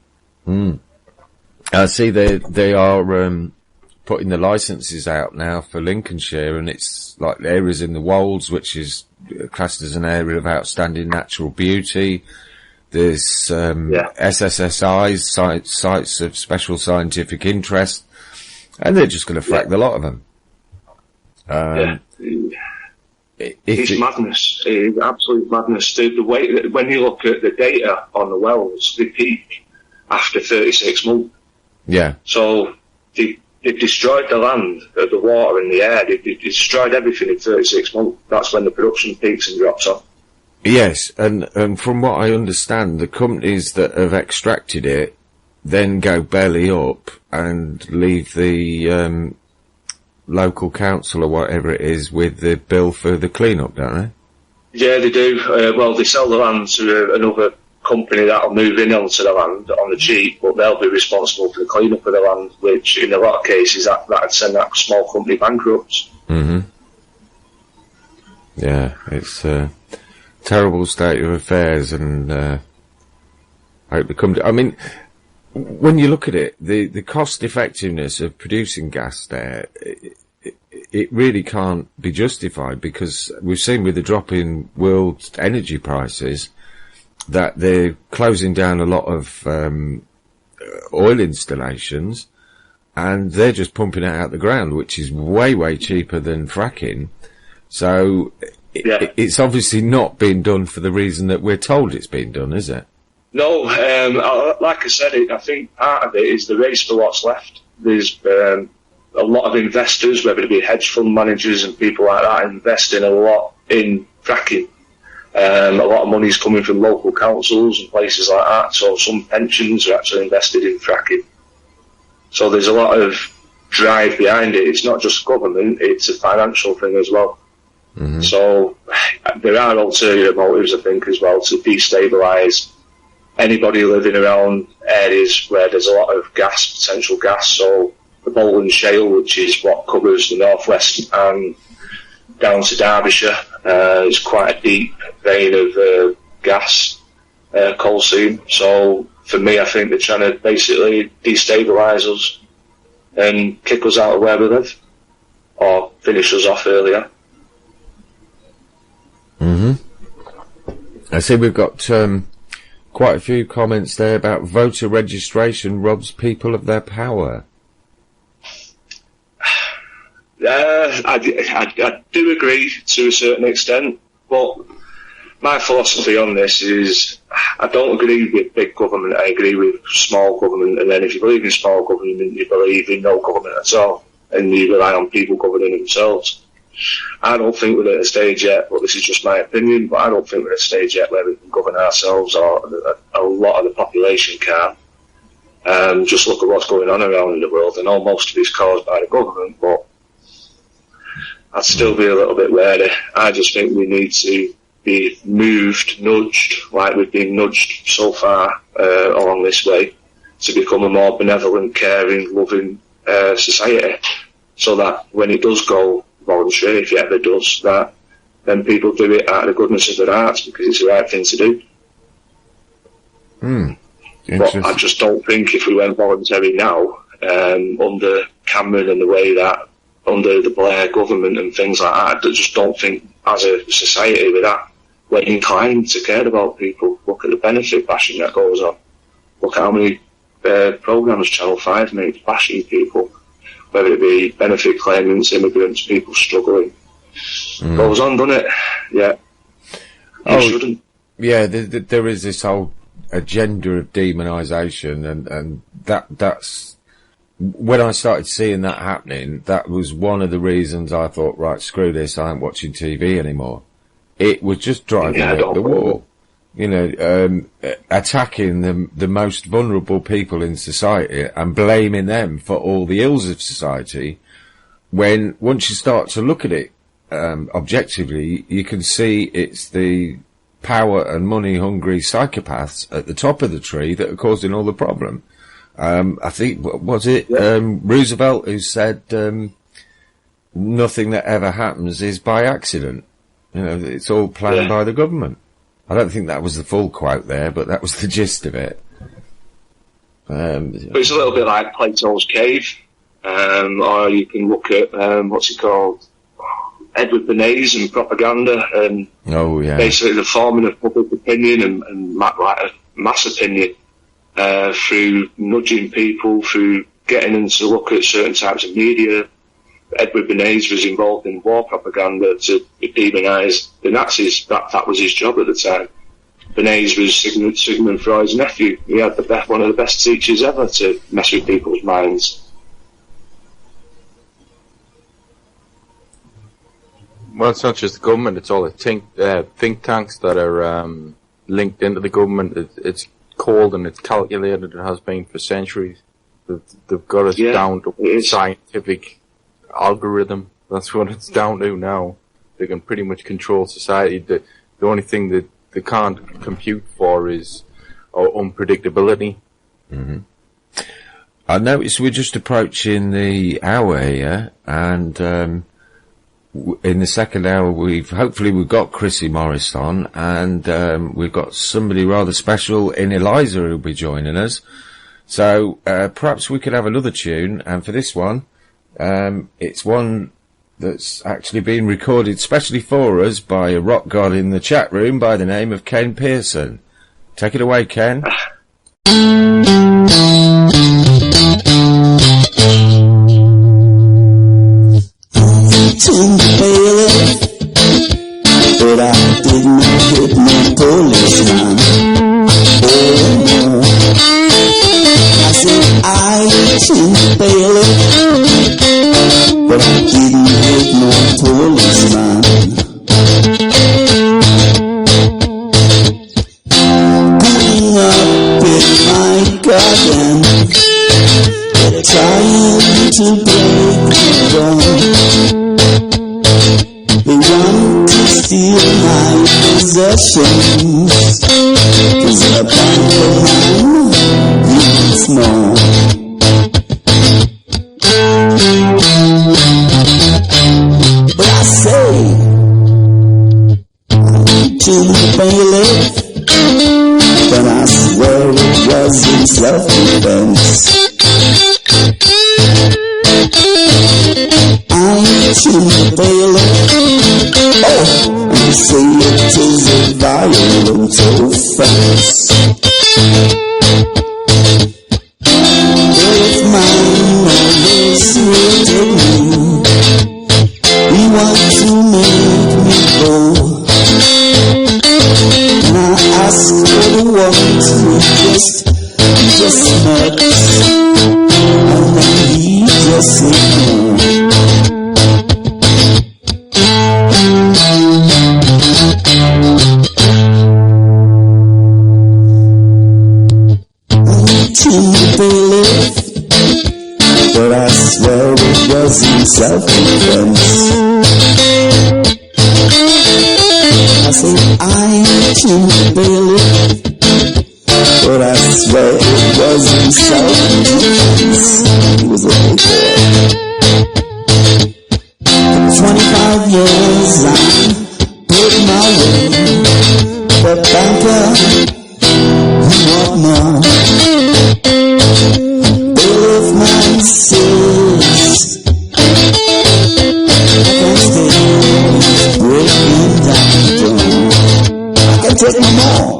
I see they are putting the licences out now for Lincolnshire, and it's like areas in the Wolds, which is classed as an area of outstanding natural beauty. There's SSSIs, sites of special scientific interest, and they're just going to frack the lot of them. It's madness. It's absolute madness. The way that when you look at the data on the wells, they peak after 36 months. Yeah. So they've destroyed the land, the water and the air. They've destroyed everything in 36 months. That's when the production peaks and drops off. Yes, and from what I understand, the companies that have extracted it then go belly up and leave the local council or whatever it is with the bill for the clean-up, don't they? Yeah, they do. Well, they sell the land to another company that'll move in onto the land on the cheap, but they'll be responsible for the clean-up of the land, which in a lot of cases that'd send that small company bankrupt. Yeah, it's a terrible state of affairs, and I hope it comes. I mean, when you look at it, the cost effectiveness of producing gas there, it really can't be justified, because we've seen with the drop in world energy prices that they're closing down a lot of oil installations, and they're just pumping it out the ground, which is way, way cheaper than fracking. So it's obviously not being done for the reason that we're told it's being done, is it? No, like I said, I think part of it is the race for what's left. There's a lot of investors, whether it be hedge fund managers and people like that, investing a lot in fracking. A lot of money's coming from local councils and places like that, so some pensions are actually invested in fracking. So there's a lot of drive behind it. It's not just government, it's a financial thing as well. So there are ulterior motives, I think, as well, to destabilise anybody living around areas where there's a lot of gas, potential gas. So the Bolton Shale, which is what covers the northwest and down to Derbyshire, is quite a deep vein of gas, coal seam. So for me, I think they're trying to basically destabilise us and kick us out of where we live, or finish us off earlier. I see we've got quite a few comments there about voter registration robs people of their power. I do agree to a certain extent, but my philosophy on this is I don't agree with big government, I agree with small government, and then if you believe in small government, you believe in no government at all, and you rely on people governing themselves. I don't think we're at a stage yet, but this is just my opinion, but I don't think we're at a stage yet where we can govern ourselves, or a lot of the population can. Just look at what's going on around in the world. I know most of it's caused by the government, but I'd still be a little bit wary. I just think we need to be moved, nudged, like we've been nudged so far along this way, to become a more benevolent, caring, loving society, so that when it does go voluntary, if it ever does, that then people do it out of the goodness of their hearts because it's the right thing to do. But I just don't think if we went voluntary now, under Cameron and the way that, under the Blair government and things like that, I just don't think as a society with that, we're inclined to care about people. Look at the benefit bashing that goes on. Look at how many programmes Channel 5 makes bashing people, whether it be benefit claimants, immigrants, people struggling. Goes on, doesn't it? Yeah. You shouldn't. Yeah, there is this whole agenda of demonisation, and that's when I started seeing that happening. That was one of the reasons I thought, right, screw this, I ain't watching TV anymore. It was just driving up the wall, you know, attacking the most vulnerable people in society and blaming them for all the ills of society. When once you start to look at it objectively, you can see it's the power and money-hungry psychopaths at the top of the tree that are causing all the problem. I think, was it Roosevelt who said, nothing that ever happens is by accident. You know, it's all planned by the government. I don't think that was the full quote there, but that was the gist of it. But it's a little bit like Plato's Cave, or you can look at, what's it called? Edward Bernays and propaganda, and basically the forming of public opinion and like a mass opinion through nudging people, through getting them to look at certain types of media. Edward Bernays was involved in war propaganda to demonise the Nazis. That was his job at the time. Bernays was Sigmund Freud's nephew. He had one of the best teachers ever to mess with people's minds. Well, it's not just the government, it's all the think tanks that are linked into the government. It's cold and it's calculated, it has been for centuries. They've got us down to scientific algorithm. That's what it's down to now. They can pretty much control society. The only thing that they can't compute for is our unpredictability. Mm-hmm. I noticed we're just approaching the hour here, and in the second hour we've got Chrisy Morris on, and we've got somebody rather special in Eliza who'll be joining us. So perhaps we could have another tune, and for this one, it's one that's actually been recorded specially for us by a rock god in the chat room by the name of Ken Pearson. Take it away, Ken. To the bailiff, but I didn't hit no policeman. Oh no, I said I to the bailiff, but I didn't hit no policeman. Going up in my garden, trying to break the dawn. They want to steal my possessions, 'cause a banker man needs more. But I say, I'm to the bailiff, but I swear it was in self-defense. I'm to the bailiff, and say it is a violent offense. If my mother's hated me, just nuts. And then he just ignored. To the bailiff, but I swear it was in self-defense. I said, I'm to the bailiff, but I swear it was in self-defense. He was looking for it. For 25 years I put my way, but banker, you want more. Bailiff man says I can't stay, it's breaking down the door. I can take no more.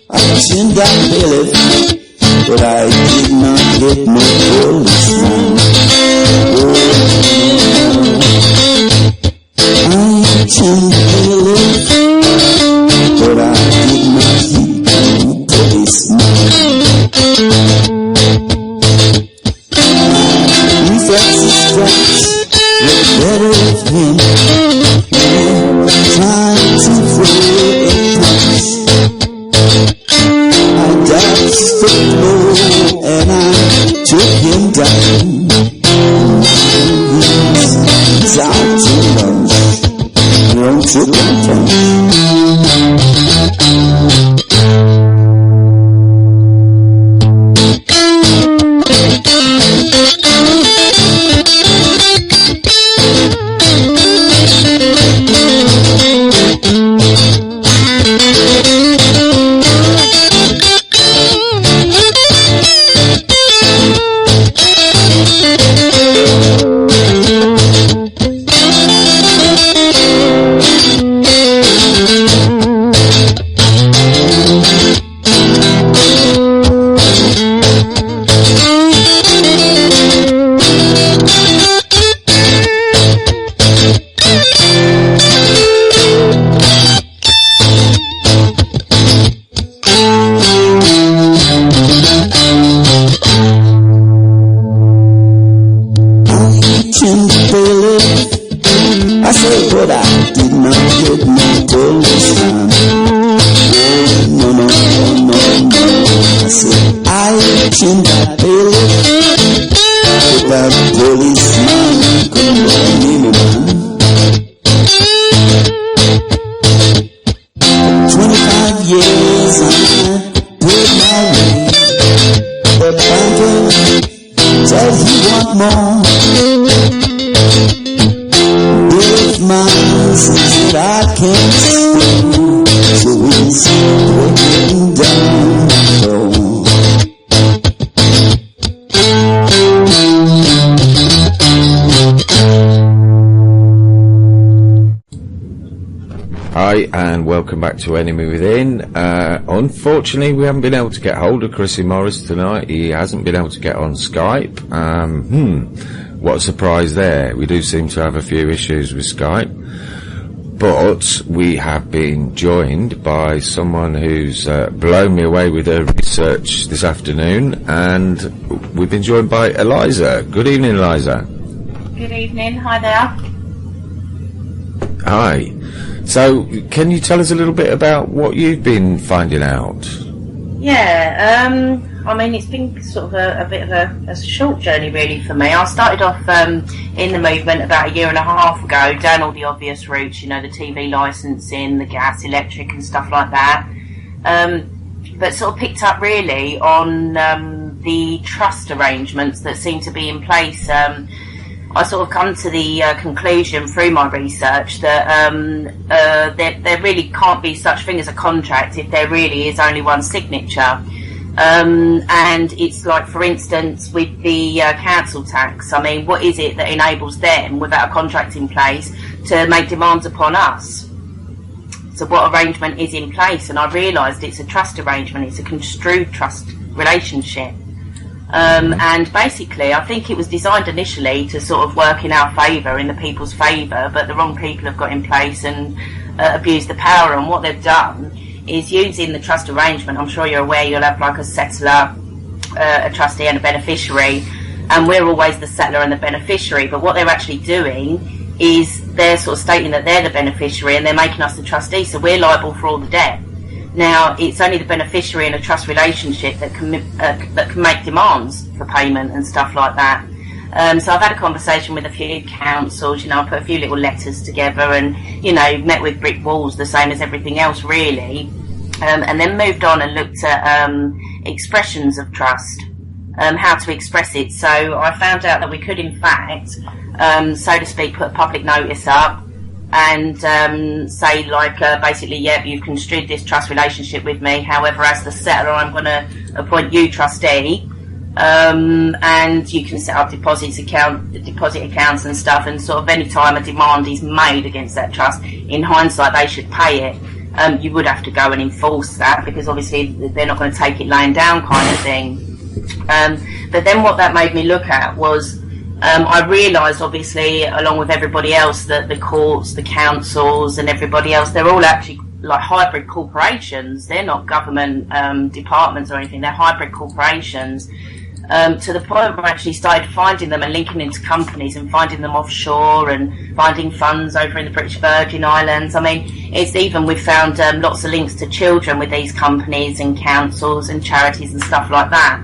I mentioned that bailiff, but I did not get no policeman. I mentioned the bailiff, but I did not hit no policeman. Reflexes scratch, look better with him. Trying to throw a punch. I dodged the blow and I took him down. He's out to lunch. Don't took him punch. I said, but I did not get no policeman. No, no, no, no, no. I said, I came that bailiff, but that policeman couldn't run me, man. 25 years I paid my way. The banker said he want more. Man says that I can't stay, so he's breaking down the door. Hi and welcome back to Enemy Within. Unfortunately we haven't been able to get hold of Chrisy Morris tonight. He hasn't been able to get on Skype. What a surprise there. We do seem to have a few issues with Skype. But we have been joined by someone who's blown me away with her research this afternoon, and we've been joined by Eliza. Good evening, Eliza. Good evening. Hi there. Hi. So, can you tell us a little bit about what you've been finding out? Yeah, I mean, it's been sort of a bit of a short journey really for me. I started off in the movement about 1.5 years ago, down all the obvious routes, you know, the TV licensing, the gas, electric and stuff like that. But sort of picked up really on the trust arrangements that seem to be in place. I sort of come to the conclusion through my research that there really can't be such thing as a contract if there really is only one signature. And it's like, for instance, with the council tax, I mean, what is it that enables them, without a contract in place, to make demands upon us? So what arrangement is in place? And I realised it's a trust arrangement, it's a construed trust relationship. And basically, I think it was designed initially to sort of work in our favour, in the people's favour, but the wrong people have got in place and abused the power. And what they've done is using the trust arrangement. I'm sure you're aware you'll have like a settler, a trustee and a beneficiary, and we're always the settler and the beneficiary. But what they're actually doing is they're sort of stating that they're the beneficiary and they're making us the trustee, so we're liable for all the debt. Now, it's only the beneficiary in a trust relationship that can make demands for payment and stuff like that. So I've had a conversation with a few councils, you know, I put a few little letters together and, you know, met with brick walls, the same as everything else really, and then moved on and looked at expressions of trust, how to express it. So I found out that we could in fact, so to speak, put a public notice up and say like basically, yeah, you've construed this trust relationship with me, however as the settler I'm going to appoint you trustee, and you can set up deposit accounts and stuff, and sort of any time a demand is made against that trust, in hindsight they should pay it. You would have to go and enforce that because obviously they're not going to take it laying down kind of thing. But then what that made me look at was I realised, obviously, along with everybody else, that the courts, the councils and everybody else, they're all actually like hybrid corporations. They're not government departments or anything. They're hybrid corporations. To the point where I actually started finding them and linking into companies and finding them offshore and finding funds over in the British Virgin Islands. I mean, it's even, we've found lots of links to children with these companies and councils and charities and stuff like that.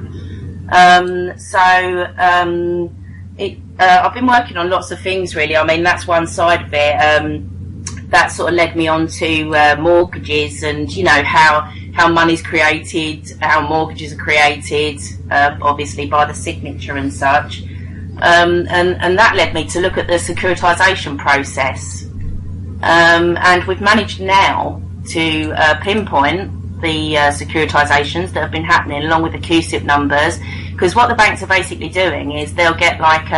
I've been working on lots of things really. I mean, that's one side of it. That sort of led me on to mortgages and, you know, how money's created, how mortgages are created, obviously by the signature and such. And that led me to look at the securitisation process. And we've managed now to pinpoint the securitisations that have been happening along with the QSIP numbers, because what the banks are basically doing is they'll get like,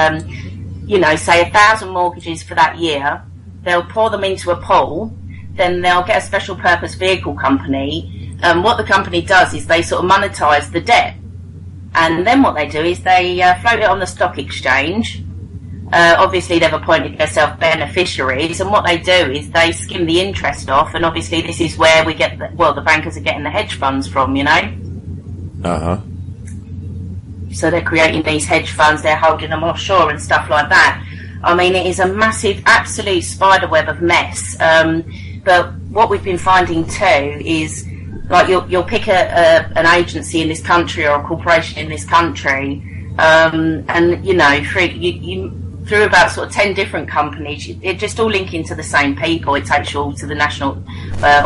you know, say 1,000 mortgages for that year, they'll pour them into a pool, then they'll get a special purpose vehicle company, and what the company does is they sort of monetise the debt, and then what they do is they float it on the stock exchange. Obviously they've appointed themselves beneficiaries, and what they do is they skim the interest off, and obviously this is where we get the bankers are getting the hedge funds from, you know. So they're creating these hedge funds, they're holding them offshore and stuff like that. I mean, it is a massive, absolute spider web of mess. But what we've been finding too is, like, you'll pick an agency in this country or a corporation in this country, and you know, through about sort of 10 different companies, it just all link into the same people. It takes you all to the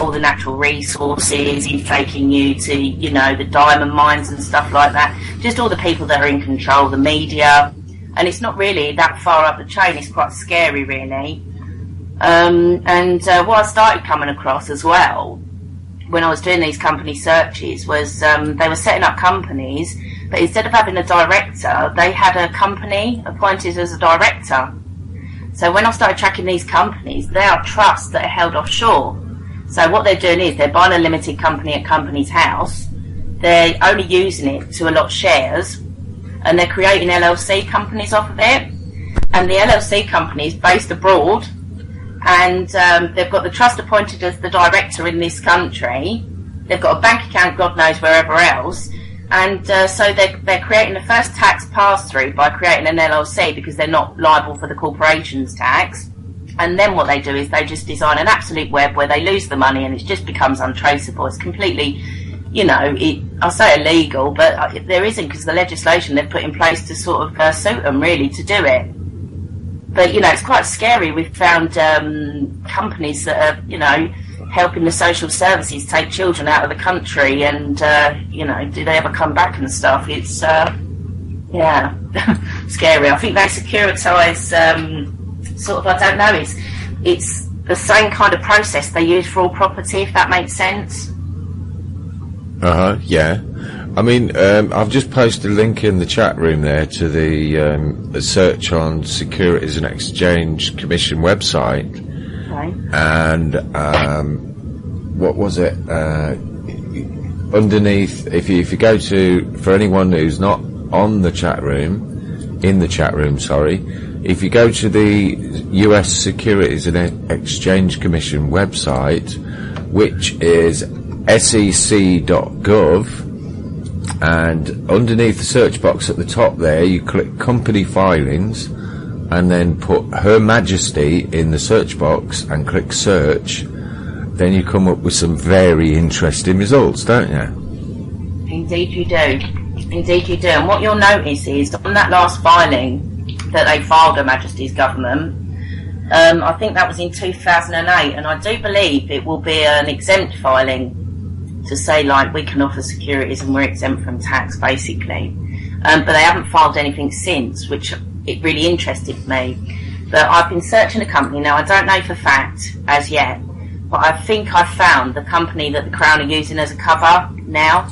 all the natural resources, it's taking you to, you know, the diamond mines and stuff like that. Just all the people that are in control, the media, and it's not really that far up the chain. It's quite scary, really. What I started coming across as well when I was doing these company searches was they were setting up companies, but instead of having a director, they had a company appointed as a director. So when I started tracking these companies, they are trusts that are held offshore. So what they're doing is they're buying a limited company at company's house, they're only using it to allot shares, and they're creating LLC companies off of it. And the LLC company is based abroad, and they've got the trust appointed as the director in this country. They've got a bank account, God knows wherever else. And so they're creating the first tax pass-through by creating an LLC because they're not liable for the corporation's tax. And then what they do is they just design an absolute web where they lose the money and it just becomes untraceable. It's completely, you know, I say illegal, but there isn't, because the legislation they've put in place to sort of suit them really to do it. But, you know, it's quite scary. We've found companies that are, you know, helping the social services take children out of the country, and, you know, do they ever come back and stuff? It's, yeah, scary. I think they securitise, sort of, I don't know, it's the same kind of process they use for all property, if that makes sense. Yeah. I mean, I've just posted a link in the chat room there to the search on Securities and Exchange Commission website. Right. And what was it? Underneath, if you go to, for anyone who's not on the chat room, in the chat room, sorry, if you go to the US Securities and Exchange Commission website, which is sec.gov, and underneath the search box at the top there, you click Company Filings, and then put Her Majesty in the search box and click Search. Then you come up with some very interesting results, don't you? Indeed you do. Indeed you do. And what you'll notice is on that last filing that they filed Her Majesty's government, I think that was in 2008, and I do believe it will be an exempt filing to say, like, we can offer securities and we're exempt from tax, basically. But they haven't filed anything since, which it really interested me. But I've been searching the company. Now, I don't know for fact as yet, but I think I found the company that the Crown are using as a cover now,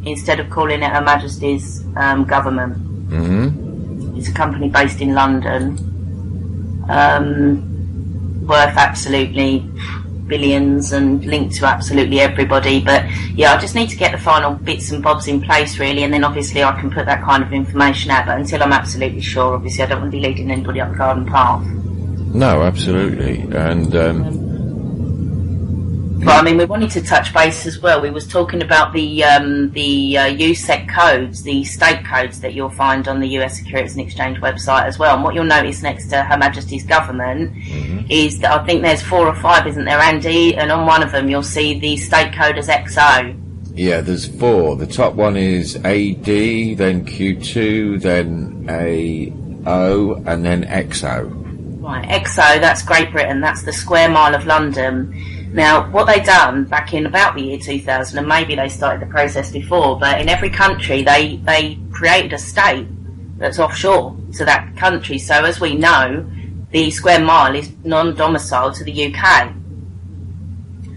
instead of calling it Her Majesty's government. Mm-hmm. It's a company based in London, worth absolutely billions and linked to absolutely everybody. But yeah, I just need to get the final bits and bobs in place, really, and then obviously I can put that kind of information out. But until I'm absolutely sure, obviously I don't want to be leading anybody up the garden path. No, absolutely. And but I mean, we wanted to touch base as well. We was talking about the USEC codes, the state codes that you'll find on the US Securities and Exchange website as well. And what you'll notice next to Her Majesty's government is that I think there's 4 or 5, isn't there, Andy? And on one of them you'll see the state code as XO. Yeah, there's 4. The top one is AD, then Q2, then AO, and then XO. Right, XO, that's Great Britain. That's the square mile of London. Now, what they done back in about the year 2000, and maybe they started the process before, but in every country they created a state that's offshore to that country. So as we know, the square mile is non-domiciled to the UK.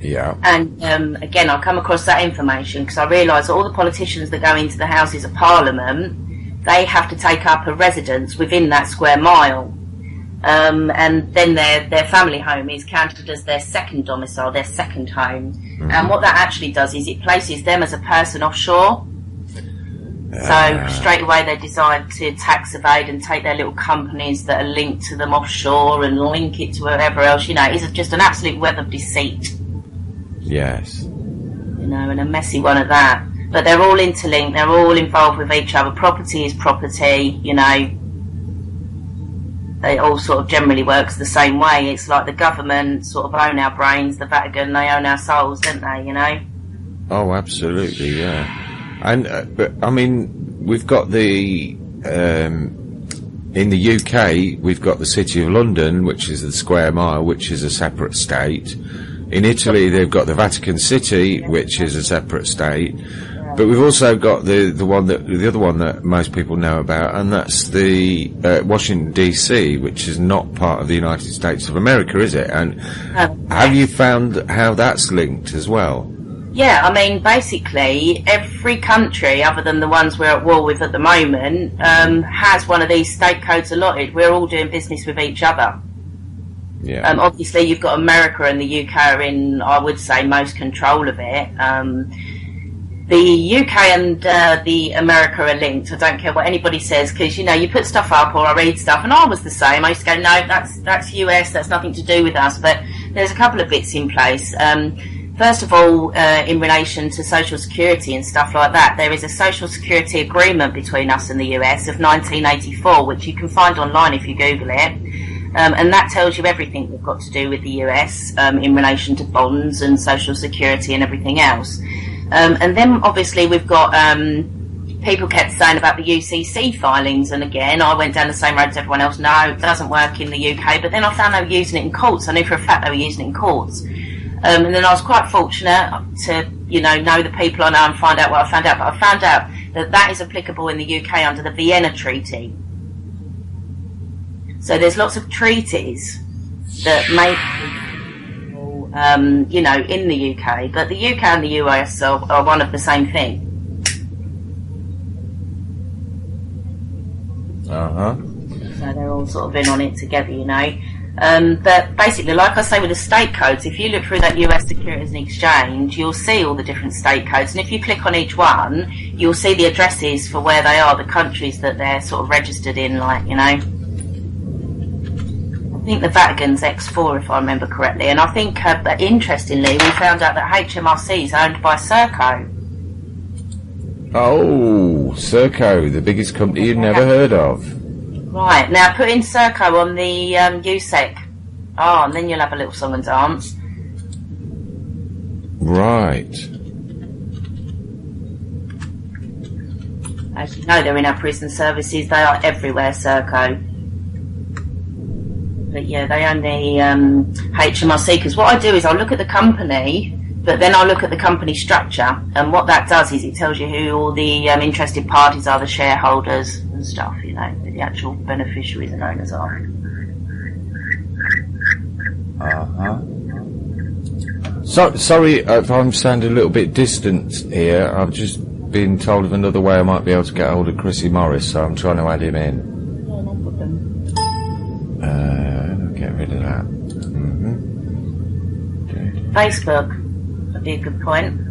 Yeah. And again, I come across that information because I realise all the politicians that go into the Houses of Parliament, they have to take up a residence within that square mile. And then their family home is counted as their second domicile, their second home. Mm-hmm. And what that actually does is it places them as a person offshore. So straight away they decide to tax evade and take their little companies that are linked to them offshore and link it to wherever else. You know, it's just an absolute web of deceit. Yes. You know, and a messy one at that. But they're all interlinked, they're all involved with each other. Property is property, you know. It all sort of generally works the same way. It's like the government sort of own our brains, the Vatican, they own our souls, don't they, you know? Oh, absolutely, yeah. And, but, I mean, we've got the, in the UK, we've got the City of London, which is the square mile, which is a separate state. In Italy, they've got the Vatican City, which is a separate state. But we've also got the other one that most people know about, and that's the Washington DC, which is not part of the United States of America, is it? And have you found how that's linked as well? Yeah, I mean, basically, every country, other than the ones we're at war with at the moment, has one of these state codes allotted. We're all doing business with each other. Yeah. Obviously, you've got America and the UK are in, I would say, most control of it. The UK and the America are linked. I don't care what anybody says, because, you know, you put stuff up or I read stuff, and I was the same. I used to go, no, that's US, that's nothing to do with us. But there's a couple of bits in place. First of all, in relation to Social Security and stuff like that, there is a Social Security agreement between us and the US of 1984, which you can find online if you Google it. And that tells you everything we've got to do with the US in relation to bonds and Social Security and everything else. And then obviously we've got people kept saying about the UCC filings, and again I went down the same road as everyone else. No, it doesn't work in the UK. But then I found they were using it in courts. I knew for a fact they were using it in courts. And then I was quite fortunate to, you know the people I know and find out what I found out. But I found out that that is applicable in the UK under the Vienna Treaty. So there's lots of treaties that make in the UK, but the UK and the US are one of the same thing. So they're all sort of in on it together, you know. But basically, like I say with the state codes, if you look through that US Securities and Exchange, you'll see all the different state codes, and if you click on each one, you'll see the addresses for where they are, the countries that they're sort of registered in, like, you know. I think the Vatican's X4, if I remember correctly, and I think, interestingly, we found out that HMRC is owned by Serco. Oh, Serco, the biggest company you've never heard of. Right, now put in Serco on the USEC. Oh, and then you'll have a little song and dance. Right. As you know, they're in our prison services. They are everywhere, Serco. But yeah, they own the HMRC, because what I do is I'll look at the company, but then I'll look at the company structure, and what that does is it tells you who all the interested parties are, the shareholders and stuff, you know, who the actual beneficiaries and owners are. So, sorry if I'm sounding a little bit distant here. I've just been told of another way I might be able to get hold of Chrisy Morris, so I'm trying to add him in. Yeah, no problem. Get rid of that. Facebook would be a good point.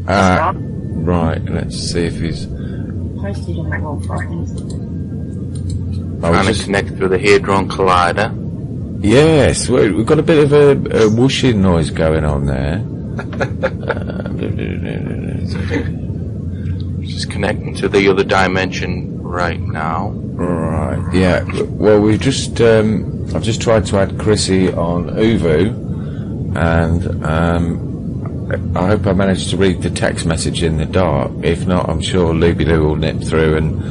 Right, let's see if he's... Posted on that one for things. Trying to connect through the Hadron Collider. Yes, we've got a bit of a whooshing noise going on there. Just connecting to the other dimension right now. Right, yeah. Well, we've just... I've just tried to add Chrissy on Uvu, and I hope I managed to read the text message in the dark. If not, I'm sure Looby Loo will nip through and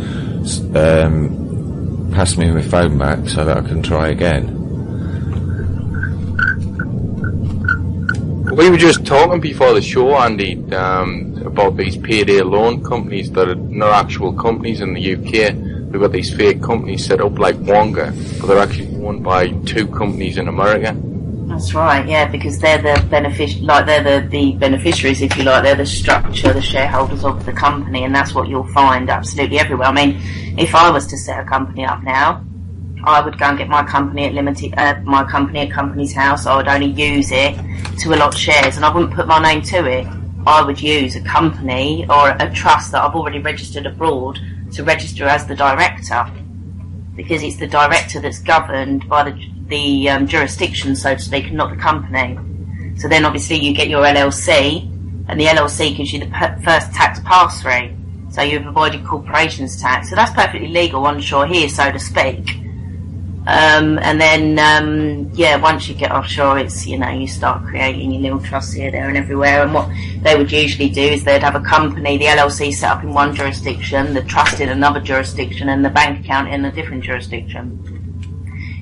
pass me my phone back so that I can try again. We were just talking before the show, Andy, about these payday loan companies that are not actual companies in the UK. They've got these fake companies set up like Wonga, but they're actually owned by two companies in America. That's right, yeah, because they're the they're the beneficiaries, if you like. They're the structure, the shareholders of the company, and that's what you'll find absolutely everywhere. I mean, if I was to set a company up now, I would go and get my company at company's house. I would only use it to allot shares, and I wouldn't put my name to it. I would use a company or a trust that I've already registered abroad to register as the director, because it's the director that's governed by the jurisdiction, so to speak, and not the company. So then obviously you get your LLC, and the LLC gives you the first tax pass-through, so you've avoided corporations tax. So that's perfectly legal onshore here, so to speak. And then, once you get offshore, it's, you know, you start creating your little trusts here, there and everywhere. And what they would usually do is they'd have a company, the LLC set up in one jurisdiction, the trust in another jurisdiction, and the bank account in a different jurisdiction.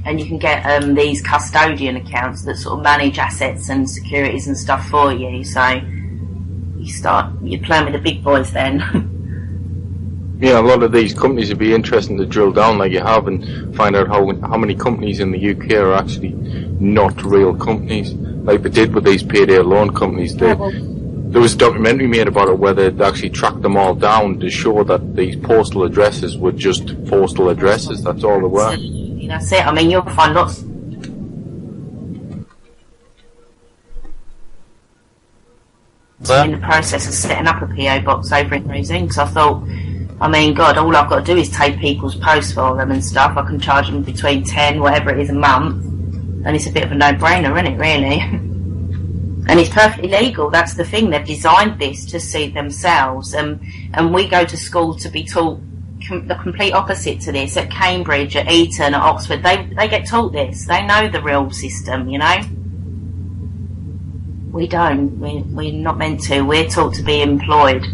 And you can get these custodian accounts that sort of manage assets and securities and stuff for you. So you're playing with the big boys then. Yeah, a lot of these companies would be interesting to drill down like you have and find out how many companies in the UK are actually not real companies, like they did with these payday loan companies. There was a documentary made about it where they actually tracked them all down to show that these postal addresses were just postal addresses. That's all they were. That's it. I mean, you'll find lots. In the process of setting up a PO box over in Reading, because I thought, I mean, God, all I've got to do is take people's posts for them and stuff. I can charge them between 10, whatever it is, a month, and it's a bit of a no-brainer, isn't it, really? And it's perfectly legal. That's the thing. They've designed this to suit themselves, and we go to school to be taught the complete opposite to this. At Cambridge, at Eton, at Oxford, they get taught this. They know the real system, you know. We don't. We're not meant to. We're taught to be employed.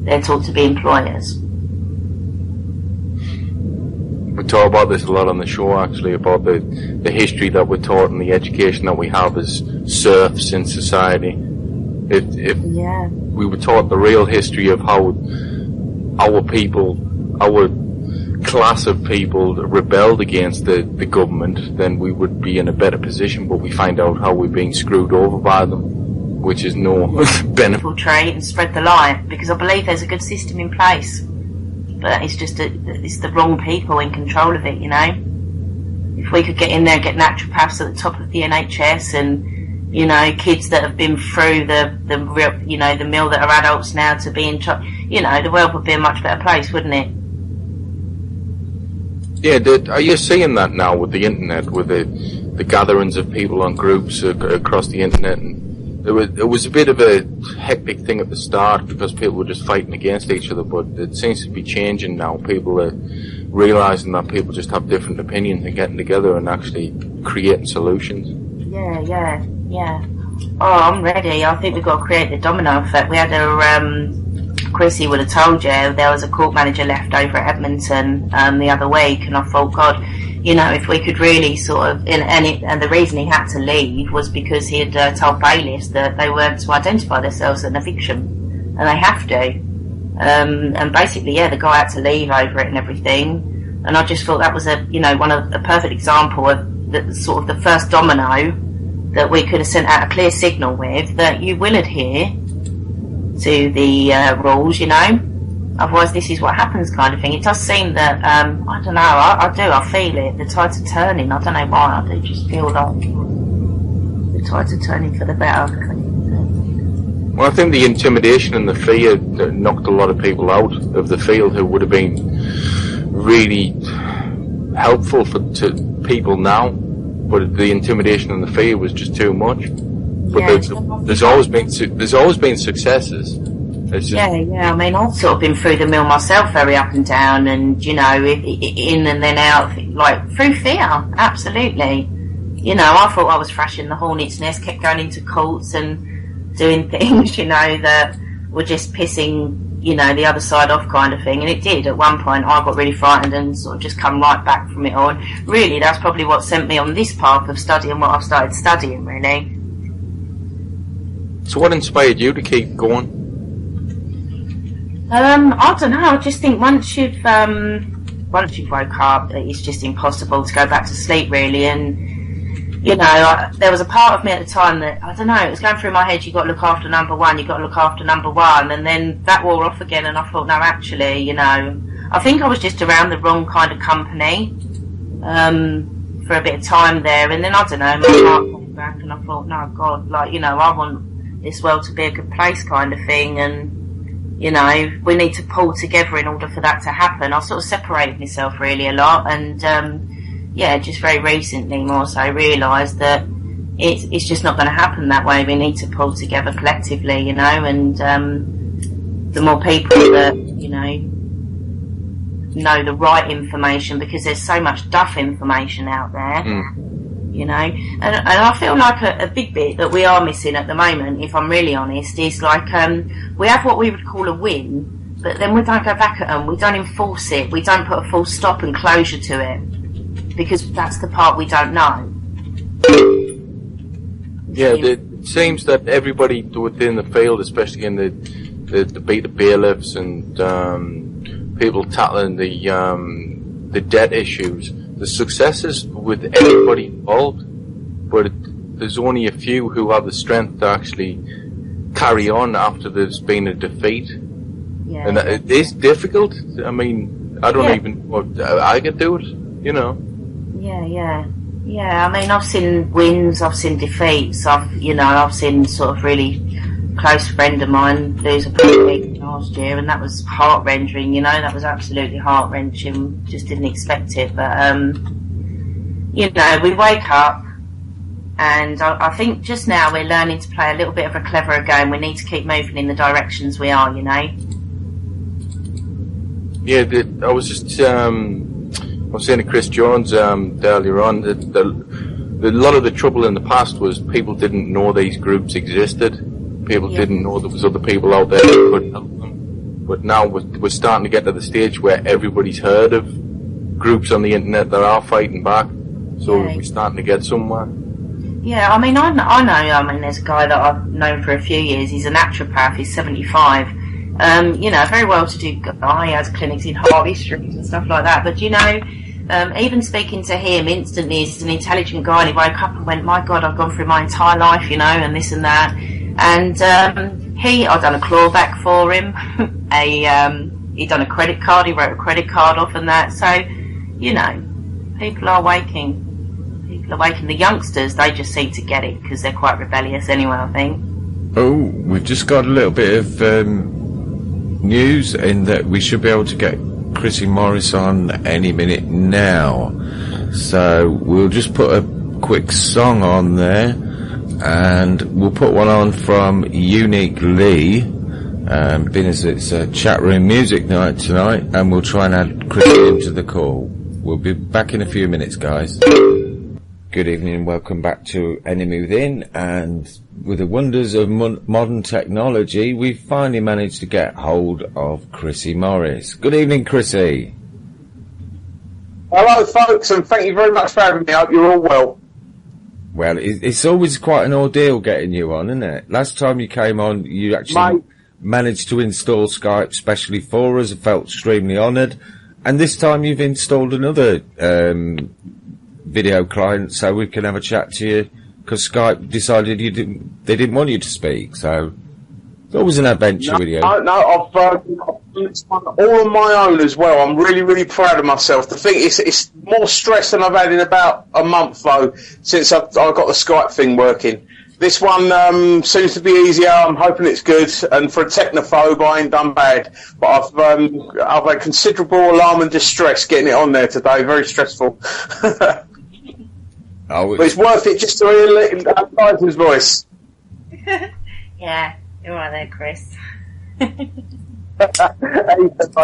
They're taught to be employers. We talk about this a lot on the show, actually, about the history that we're taught and the education that we have as serfs in society. If we were taught the real history of how our people, our class of people rebelled against the government, then we would be in a better position, but we find out how we're being screwed over by them, which is no benefit. Infiltrate and spread the lie, because I believe there's a good system in place. But it's just it's the wrong people in control of it, you know. if we could get in there and get naturopaths at the top of the NHS, and, you know, kids that have been through the you know, the mill that are adults now to be in charge, you know, the world would be a much better place, wouldn't it? Yeah, are you seeing that now with the internet, with the gatherings of people on groups across the internet? And it was a bit of a hectic thing at the start because people were just fighting against each other, but it seems to be changing now. People are realising that people just have different opinions and getting together and actually creating solutions. Yeah. Oh, I'm ready. I think we've got to create the domino effect. We had Chrissy would have told you there was a court manager left over at Edmonton the other week, and I thought, God, you know, if we could really sort of, and the reason he had to leave was because he had told bailiffs that they weren't to identify themselves as an eviction, and they have to. And basically, yeah, the guy had to leave over it and everything. And I just thought that was a perfect example of the sort of the first domino that we could have sent out a clear signal with that you will adhere to the rules, you know. Otherwise, this is what happens, kind of thing. It does seem that I don't know. I feel it. The tides are turning. I don't know why. I do just feel like the tides are turning for the better. Well, I think the intimidation and the fear knocked a lot of people out of the field who would have been really helpful to people now, but the intimidation and the fear was just too much. But there's always been successes. Yeah. I mean, I've sort of been through the mill myself, very up and down, and you know, in and then out, like through fear. Absolutely. You know, I thought I was thrashing the hornet's nest, kept going into courts and doing things, you know, that were just pissing, you know, the other side off, kind of thing. And it did. At one point, I got really frightened and sort of just come right back from it all. And really, that's probably what sent me on this path of studying what I've started studying, really. So what inspired you to keep going? I don't know. I just think once you've woke up, it's just impossible to go back to sleep, really. And you know, there was a part of me at the time that, I don't know, it was going through my head. You got to look after number one. You got to look after number one. And then that wore off again, and I thought, no, actually, you know, I think I was just around the wrong kind of company for a bit of time there. And then I don't know, my heart came back, and I thought, no, God, like, you know, I want this world to be a good place, kind of thing. And you know, we need to pull together in order for that to happen. I sort of separated myself really a lot, and just very recently more so realised that it's just not going to happen that way. We need to pull together collectively, you know, and the more people that, you know the right information, because there's so much duff information out there. You know, and I feel like a big bit that we are missing at the moment, if I'm really honest, is like we have what we would call a win, but then we don't go back at them, we don't enforce it, we don't put a full stop and closure to it, because that's the part we don't know. Yeah, it seems that everybody within the field, especially in the Beat the Bailiffs and people tackling the debt issues, the successes with everybody involved, but there's only a few who have the strength to actually carry on after there's been a defeat. Yeah. And it is difficult. I mean, I don't even know I could do it, you know. Yeah. I mean, I've seen wins, I've seen defeats, I've seen sort of really close friend of mine lose a big last year, and that was heart-wrenching, you know, that was absolutely heart-wrenching, just didn't expect it, but you know, we wake up, and I think just now we're learning to play a little bit of a cleverer game. We need to keep moving in the directions we are, you know. Yeah, I was just I was saying to Chris Jones earlier on that a lot of the trouble in the past was people didn't know these groups existed. People didn't know there was other people out there that could help them. But now we're starting to get to the stage where everybody's heard of groups on the internet that are fighting back. So we're starting to get somewhere. Yeah, I mean, I know, there's a guy that I've known for a few years. He's a naturopath. He's 75. You know, very well-to-do guy. He has clinics in Harvey Street and stuff like that. But, you know, even speaking to him instantly, he's an intelligent guy, and he woke up and went, my God, I've gone through my entire life, you know, and this and that. And I'd done a clawback for him. He'd done a credit card. He wrote a credit card off and that. So, you know, People are waking. People are waking. The youngsters, they just seem to get it because they're quite rebellious anyway, I think. Oh, we've just got a little bit of news in that we should be able to get Chrisy Morris on any minute now. So we'll just put a quick song on there, and we'll put one on from Unique Lee, being as it's a chat room music night tonight, and we'll try and add Chrisy into the call. We'll be back in a few minutes, guys. Good evening and welcome back to Enemy Within, and with the wonders of modern technology, we've finally managed to get hold of Chrisy Morris. Good evening, Chrisy. Hello, folks, and thank you very much for having me. I hope you're all well. Well, it's always quite an ordeal getting you on, isn't it? Last time you came on, you actually managed to install Skype specially for us. I felt extremely honoured. And this time you've installed another video client so we can have a chat to you, because Skype decided they didn't want you to speak. So it's always an adventure with you. No, I've done this one all on my own as well. I'm really, really proud of myself. The thing is, it's more stress than I've had in about a month, though, since I got the Skype thing working. This one seems to be easier. I'm hoping it's good. And for a technophobe, I ain't done bad. But I've had considerable alarm and distress getting it on there today. Very stressful. But it's worth it just to hear Eliza's voice. Yeah, you're right there, Chris.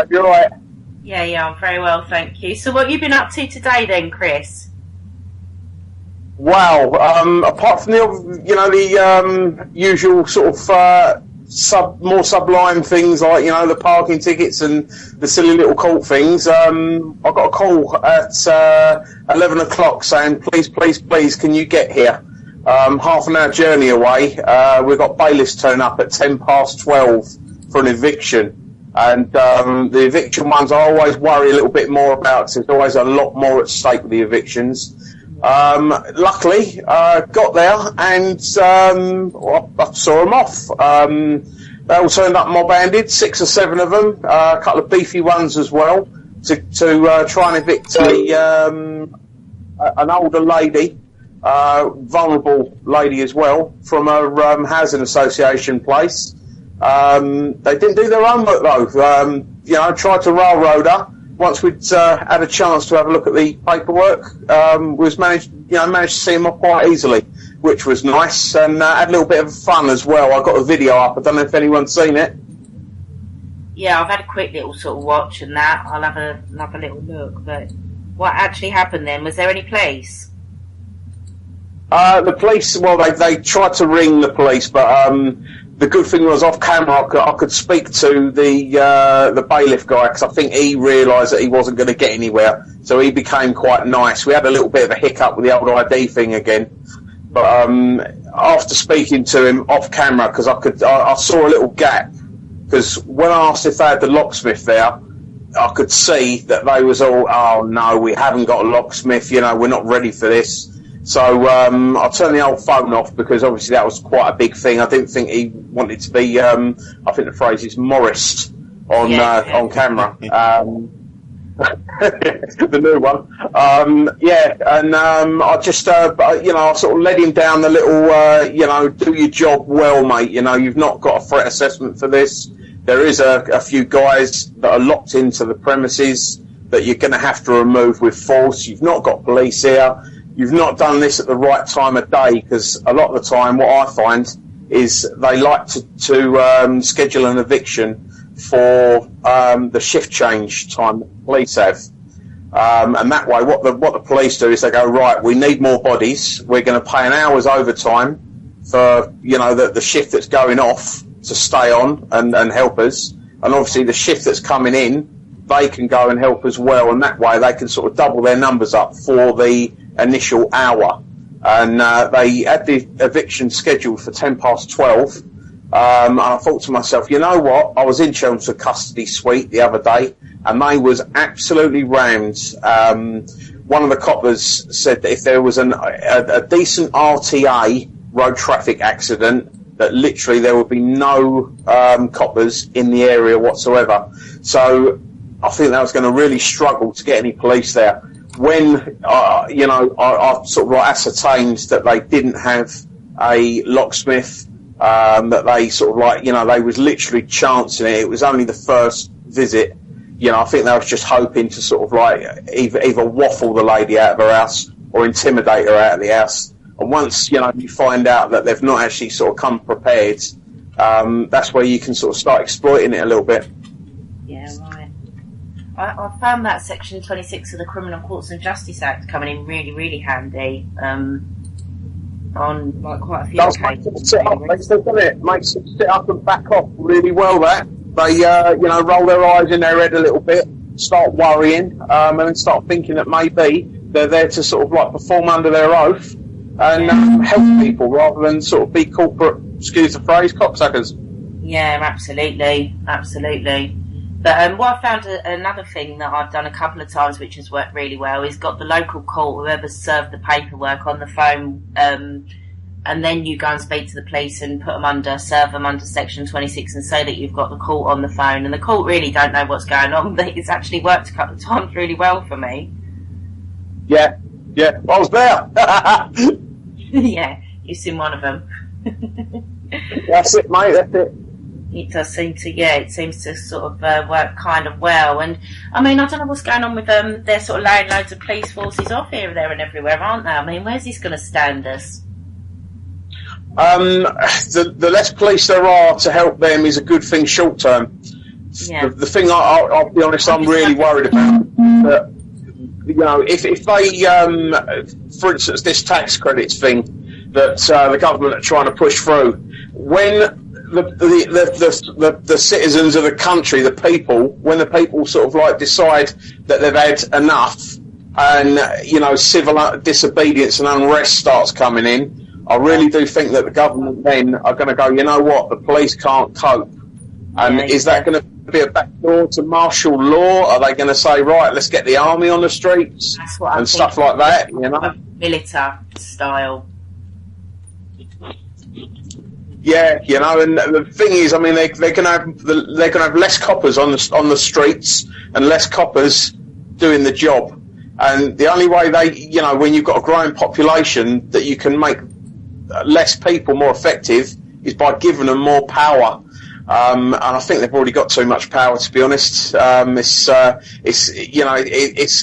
You're right. Yeah, I'm very well, thank you. So what have you been up to today then, Chris? Wow. Apart from the usual sort of more sublime things like, the parking tickets and the silly little court things, I got a call at 11 o'clock saying, please, can you get here? Half an hour journey away. We've got bailiffs turn up at 12:10 for an eviction. And the eviction ones I always worry a little bit more about, because there's always a lot more at stake with the evictions. Luckily, got there and I saw them off. They all turned up mob-handed, 6 or 7 of them, a couple of beefy ones as well, to try and evict an older lady, vulnerable lady as well, from a housing association place. They didn't do their homework though. Tried to railroad her. Once we'd had a chance to have a look at the paperwork, managed to see them off quite easily, which was nice, and had a little bit of fun as well. I got a video up. I don't know if anyone's seen it. Yeah, I've had a quick little sort of watch and that. I'll have a little look. But what actually happened then? Was there any police? The police. Well, they tried to ring the police, but the good thing was off camera I could speak to the bailiff guy, because I think he realised that he wasn't going to get anywhere, so he became quite nice. We had a little bit of a hiccup with the old ID thing again, but after speaking to him off camera, because I saw a little gap, because when I asked if they had the locksmith there, I could see that they was all, oh no, we haven't got a locksmith, we're not ready for this. So I turned the old phone off, because obviously that was quite a big thing. I didn't think he wanted to be, I think the phrase is Morris on camera. The new one. I just, I sort of led him down the little, do your job well, mate. You've not got a threat assessment for this. There is a few guys that are locked into the premises that you're going to have to remove with force. You've not got police here. You've not done this at the right time of day, because a lot of the time what I find is they like to schedule an eviction for the shift change time that the police have. And that way what the police do is they go, right, we need more bodies. We're going to pay an hour's overtime for, the shift that's going off to stay on and help us. And obviously the shift that's coming in, they can go and help as well. And that way they can sort of double their numbers up for the initial hour, and they had the eviction scheduled for 12:10. And I thought to myself, you know what? I was in Chelmsford Custody Suite the other day, and they was absolutely rammed. One of the coppers said that if there was a decent RTA road traffic accident, that literally there would be no coppers in the area whatsoever. So I think that was going to really struggle to get any police there. when I sort of like ascertained that they didn't have a locksmith, that they sort of like, they was literally chancing it. It was only the first visit. I think they was just hoping to sort of like either waffle the lady out of her house or intimidate her out of the house. And once, you find out that they've not actually sort of come prepared, that's where you can sort of start exploiting it a little bit. Yeah, right. I found that Section 26 of the Criminal Courts and Justice Act coming in really, really handy on like quite a few occasions. Makes them sit up and back off really well. That they, roll their eyes in their head a little bit, start worrying, and then start thinking that maybe they're there to sort of like perform under their oath and help people rather than sort of be corporate, excuse the phrase, cocksuckers. Yeah, absolutely. But what I found another thing that I've done a couple of times, which has worked really well, is got the local court, whoever's served the paperwork, on the phone, and then you go and speak to the police and serve them under Section 26 and say that you've got the court on the phone. And the court really don't know what's going on, but it's actually worked a couple of times really well for me. Yeah, I was there. Yeah, you've seen one of them. That's it, mate, that's it. It does seem to, it seems to sort of work kind of well. And, I mean, I don't know what's going on with them. They're sort of laying loads of police forces off here, there and everywhere, aren't they? I mean, where's this going to stand us? The less police there are to help them is a good thing short term. Yeah. The thing I'll be honest, I'm really worried about, that, if they, for instance, this tax credits thing that the government are trying to push through, when the citizens of the country, when the people sort of like decide that they've had enough, and civil disobedience and unrest starts coming in, I really do think that the government then are going to go, you know what, the police can't cope, and is that going to be a backdoor to martial law? Are they going to say, right, let's get the army on the streets and stuff like that? Military style. Yeah, and the thing is, I mean, they're going to have less coppers on the streets and less coppers doing the job. And the only way when you've got a growing population, that you can make less people more effective is by giving them more power. And I think they've already got too much power, to be honest. It's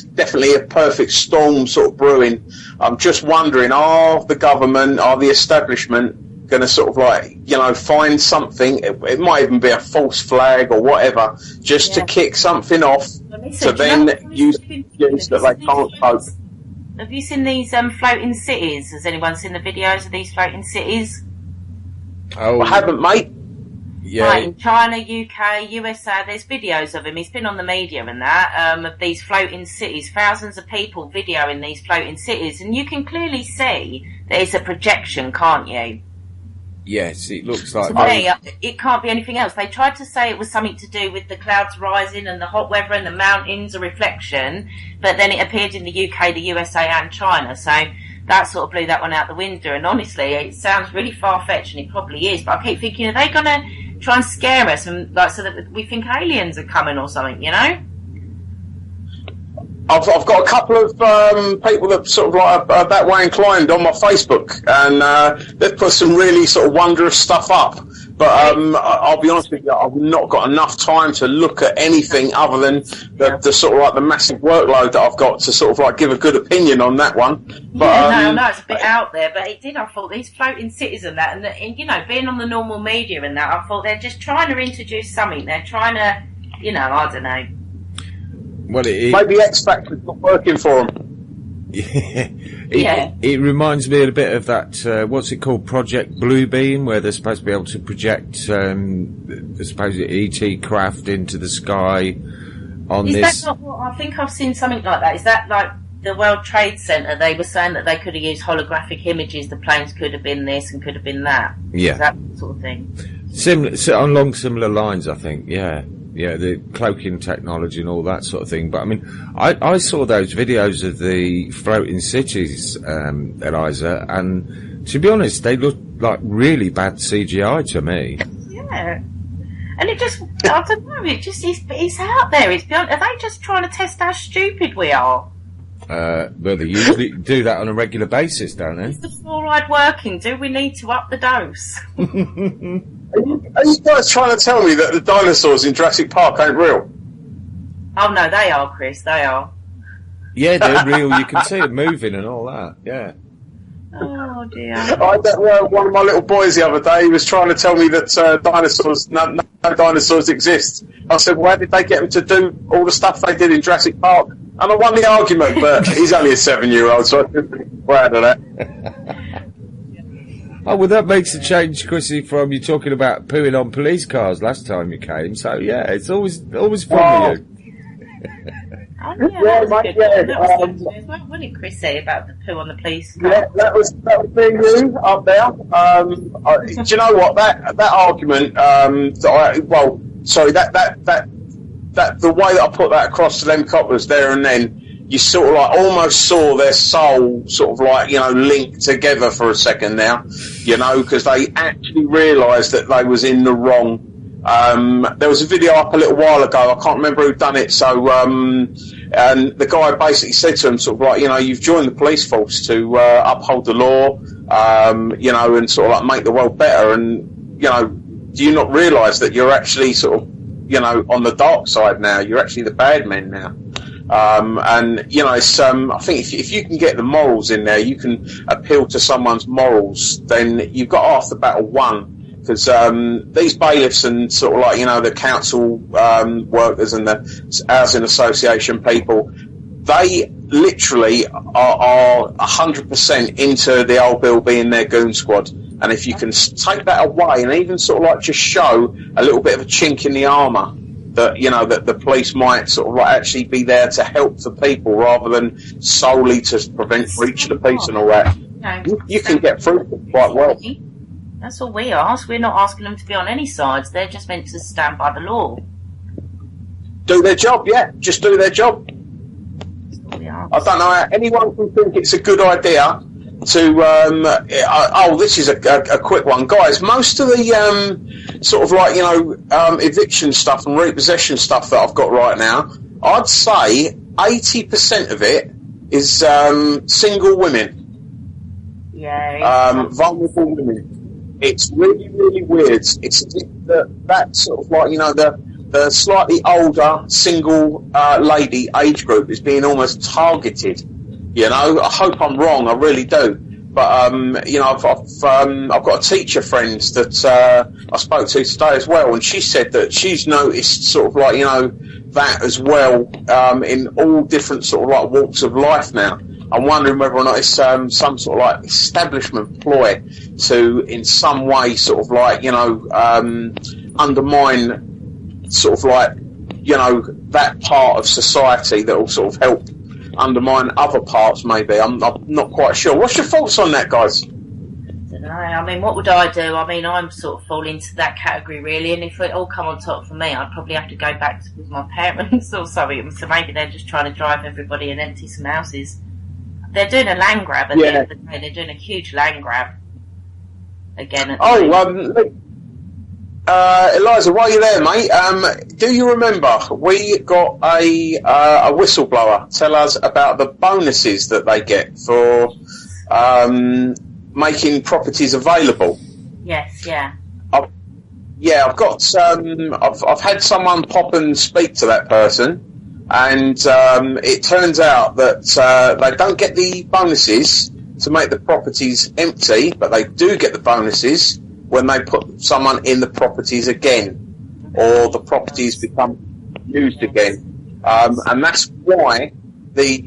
definitely a perfect storm sort of brewing. I'm just wondering, are the establishment going to sort of like, find something, it might even be a false flag or whatever, just to kick something off, to then use that they can't cope. Have you seen these floating cities? Has anyone seen the videos of these floating cities? Oh, I haven't, mate. Yeah. Right, in China, UK, USA, there's videos of him. He's been on the media and that, of these floating cities, thousands of people videoing these floating cities, and you can clearly see that it's a projection, can't you? Yes, it looks like... To me, it can't be anything else. They tried to say it was something to do with the clouds rising and the hot weather and the mountains, a reflection, but then it appeared in the UK, the USA and China, so that sort of blew that one out the window. And honestly, it sounds really far-fetched, and it probably is, but I keep thinking, are they going to try and scare us, and so that we think aliens are coming or something, I've got a couple of people that sort of like are that way inclined on my Facebook, and they've put some really sort of wondrous stuff up. But I'll be honest with you, I've not got enough time to look at anything other than the sort of like the massive workload that I've got to sort of like give a good opinion on that one. But, no, it's a bit out there, but it did. I thought these floating cities and that, and being on the normal media and that, I thought they're just trying to introduce something. They're trying to, I don't know. Well, maybe X Factor's not working for them. It reminds me a bit of that, what's it called, Project Bluebeam, where they're supposed to be able to project the supposed ET craft into the sky on this. Is that not what, I think I've seen something like that. Is that like the World Trade Center? They were saying that they could have used holographic images, the planes could have been this and could have been that. Yeah. Is that sort of thing? Along similar lines, I think, yeah. Yeah, the cloaking technology and all that sort of thing. But I mean, I saw those videos of the floating cities, Eliza, and to be honest, they look like really bad CGI to me. Yeah. And it just, I don't know, it's out there. It's beyond, are they just trying to test how stupid we are? Well, they usually do that on a regular basis, don't they? Is the fluoride working? Do we need to up the dose? Are you guys trying to tell me that the dinosaurs in Jurassic Park ain't real? Oh no, they are, Chris. They are. Yeah, they're real. You can see them moving and all that. Yeah. Oh dear. I had one of my little boys the other day. He was trying to tell me that no dinosaurs exist. I said, "Why did they get them to do all the stuff they did in Jurassic Park?" And I won the argument, but he's only a 7-year-old, so I'm proud of that. Oh, well, that makes a change, Chrissy, from you talking about pooing on police cars last time you came. So yeah, it's always fun with you. Oh, yeah, that was a good one. That was good as well, wasn't it, Chrissy, about the poo on the police car? Yeah, that was me and you up there. Do you know what that argument? The way that I put that across to them coppers there and then, you sort of like almost saw their soul sort of like, you know, linked together for a second now, you know, because they actually realised that they was in the wrong. There was a video up a little while ago, I can't remember who done it, so and the guy basically said to him sort of like, you know, you've joined the police force to uphold the law, you know, and sort of like make the world better, and, you know, do you not realise that you're actually sort of, you know, on the dark side now, you're actually the bad men now. And, you know, it's, I think if you can get the morals in there, you can appeal to someone's morals, then you've got half the battle won. Because these bailiffs and sort of like, you know, the council workers and the housing association people, they literally are 100% into the old Bill being their goon squad. And if you can take that away and even sort of like just show a little bit of a chink in the armour, that, you know, that the police might sort of like actually be there to help the people rather than solely to prevent breach of the peace and all that, you can get through it quite well. That's all we ask. We're not asking them to be on any sides. They're just meant to stand by the law. Do their job, yeah. Just do their job. I don't know how anyone can think it's a good idea to, this is a quick one. Guys, most of the sort of like, you know, eviction stuff and repossession stuff that I've got right now, I'd say 80% of it is single women. Yeah. Vulnerable women. It's really, really weird. It's that sort of like, you know, the slightly older single lady age group is being almost targeted. You know, I hope I'm wrong. I really do. But you know, I've got a teacher friend that I spoke to today as well, and she said that she's noticed sort of like, you know, that as well in all different sort of like walks of life now. I'm wondering whether or not it's some sort of like establishment ploy to, in some way, sort of like, you know, undermine sort of like, you know, that part of society that will sort of help undermine other parts, maybe. I'm not quite sure. What's your thoughts on that, guys? I don't know. I mean, what would I do? I mean, I'm sort of fall into that category, really, and if it all come on top for me, I'd probably have to go back with my parents or something. So maybe they're just trying to drive everybody and empty some houses. They're doing a land grab at the end of the day. They're doing a huge land grab again. Eliza, while you're there, mate, do you remember we got a whistleblower tell us about the bonuses that they get for making properties available? Yes, yeah. I've got I've had someone pop and speak to that person. And it turns out that they don't get the bonuses to make the properties empty, but they do get the bonuses when they put someone in the properties again, or the properties become used again. And that's why the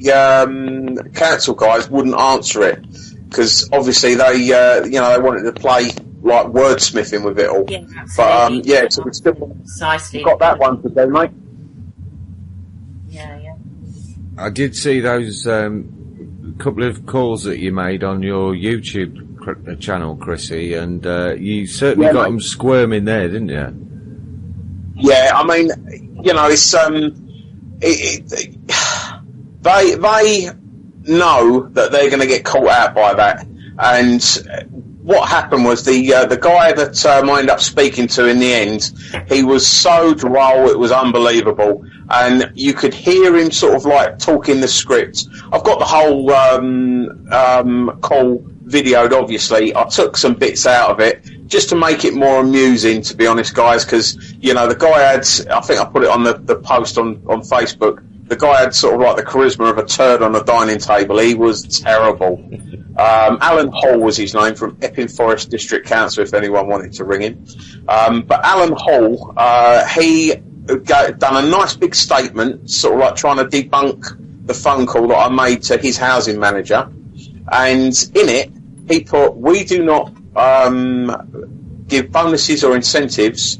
council guys wouldn't answer it, because obviously they, you know, they wanted to play like wordsmithing with it all. Yeah, absolutely. But so we still got that one to do, mate. I did see those couple of calls that you made on your YouTube channel, Chrissy, and you certainly got them squirming there, didn't you? Yeah, I mean, you know, it's they know that they're going to get caught out by that, and what happened was the guy that I ended up speaking to in the end, he was so droll, it was unbelievable, and you could hear him sort of like talking the script. I've got the whole call videoed, obviously. I took some bits out of it just to make it more amusing, to be honest, guys, because, you know, the guy had, I think I put it on the post on Facebook, the guy had sort of like the charisma of a turd on a dining table. He was terrible. Alan Hall was his name, from Epping Forest District Council, if anyone wanted to ring him. But Alan Hall, he done a nice big statement, sort of like trying to debunk the phone call that I made to his housing manager. And in it, he put, we do not give bonuses or incentives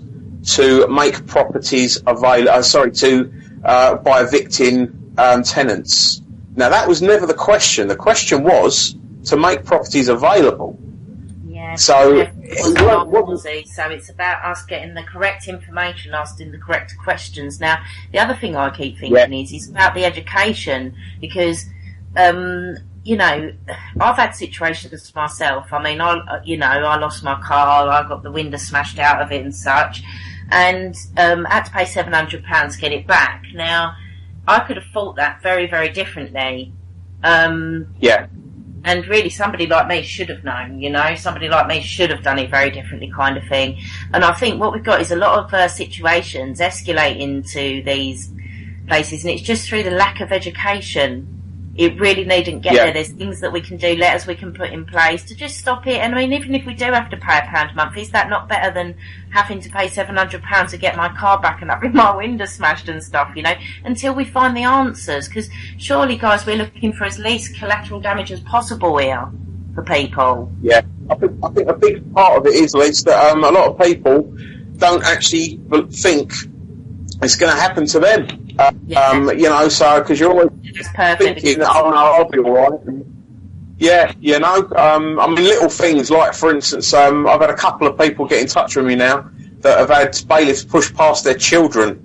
to make properties available, by evicting tenants. Now, that was never the question. The question was to make properties available. Yeah. So it's about us getting the correct information, asking the correct questions. Now, the other thing I keep thinking is about the education, because, you know, I've had situations myself. I mean, I lost my car, I got the window smashed out of it and such, and had to pay £700 to get it back. Now, I could have thought that very, very differently. And really, somebody like me should have known, you know, somebody like me should have done it very differently, kind of thing. And I think what we've got is a lot of situations escalating to these places, and it's just through the lack of education. It really needn't get there. There's things that we can do, letters we can put in place to just stop it. And I mean, even if we do have to pay £1 a month, is that not better than having to pay £700 to get my car back and having my window smashed and stuff, you know, until we find the answers? Because surely, guys, we're looking for as least collateral damage as possible here for people. Yeah, I think a big part of it is, Liz, that a lot of people don't actually think it's going to happen to them. You know, so, because you're always thinking, oh no, I'll be alright. Yeah, you know, I mean, little things like, for instance, I've had a couple of people get in touch with me now that have had bailiffs push past their children,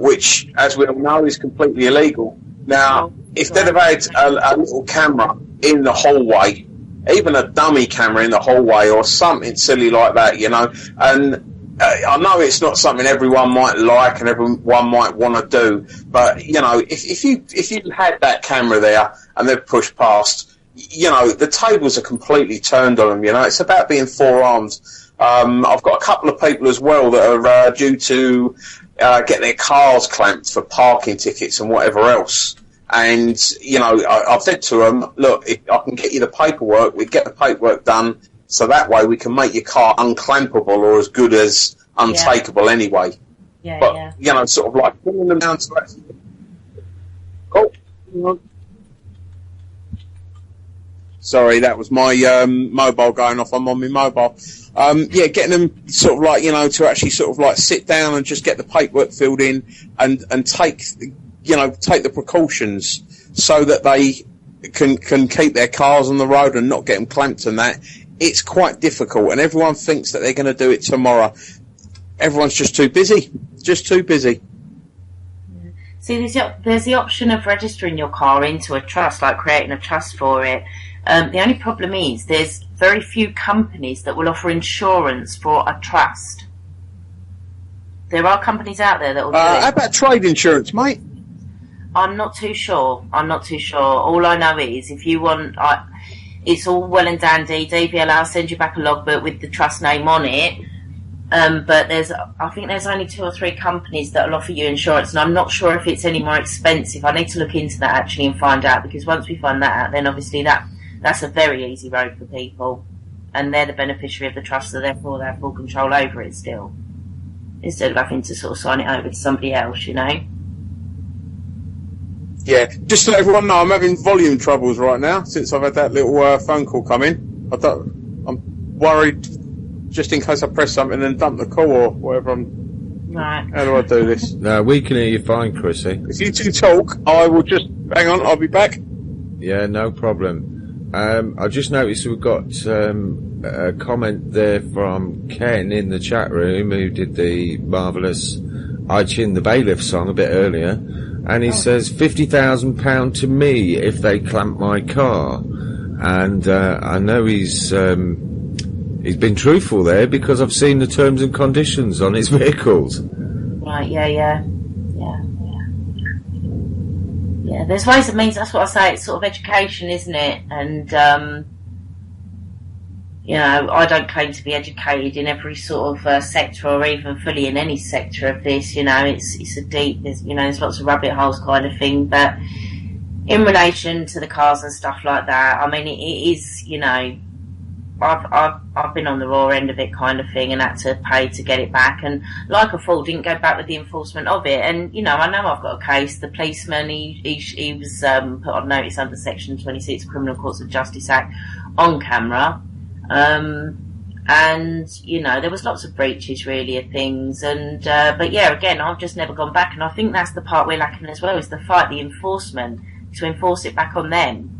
which, as we all know, is completely illegal. Now, if they'd have had a little camera in the hallway, even a dummy camera in the hallway or something silly like that, you know, and I know it's not something everyone might like and everyone might want to do, but, you know, if you had that camera there and they've pushed past, you know, the tables are completely turned on them, you know. It's about being forearmed. I've got a couple of people as well that are due to get their cars clamped for parking tickets and whatever else. And, you know, I've said to them, look, if I can get you the paperwork, we get the paperwork done, so that way we can make your car unclampable or as good as untakeable anyway. But, you know, sort of like pulling them down to that. Oh. Sorry, that was my mobile going off. I'm on my mobile. Getting them sort of like, you know, to actually sort of like sit down and just get the paperwork filled in and take the precautions so that they can keep their cars on the road and not get them clamped and that. It's quite difficult, and everyone thinks that they're going to do it tomorrow. Everyone's just too busy. Just too busy. See, there's the option of registering your car into a trust, like creating a trust for it. The only problem is there's very few companies that will offer insurance for a trust. There are companies out there that will do it. How about trade insurance, mate? I'm not too sure. All I know is if you want... it's all well and dandy. DVLA, I'll send you back a logbook with the trust name on it. But I think there's only 2 or 3 companies that will offer you insurance, and I'm not sure if it's any more expensive. I need to look into that actually and find out, because once we find that out, then obviously that's a very easy road for people, and they're the beneficiary of the trust, so therefore they have full control over it still, instead of having to sort of sign it over to somebody else, you know. Yeah, just to let everyone know, I'm having volume troubles right now since I've had that little phone call come in. I'm worried just in case I press something and dump the call or whatever. Right. How do I do this? No, we can hear you fine, Chrissy. If you two talk, I will just... Hang on, I'll be back. Yeah, no problem. I just noticed we've got a comment there from Ken in the chat room, who did the marvellous I Chin the Bailiff song a bit earlier. And he says £50,000 to me if they clamp my car. and I know he's been truthful there because I've seen the terms and conditions on his vehicles. Right, yeah. There's ways and means. That's what I say. It's sort of education, isn't it? And I don't claim to be educated in every sort of sector, or even fully in any sector of this. It's a deep. There's lots of rabbit holes kind of thing. But in relation to the cars and stuff like that, I mean, it is. I've been on the raw end of it kind of thing, and had to pay to get it back, and like a fool didn't go back with the enforcement of it. And I know I've got a case. The policeman he was put on notice under Section 26 Criminal Courts of Justice Act on camera, and there was lots of breaches really of things. And but yeah, again, I've just never gone back, and I think that's the part we're lacking as well, is the fight, the enforcement, to enforce it back on them.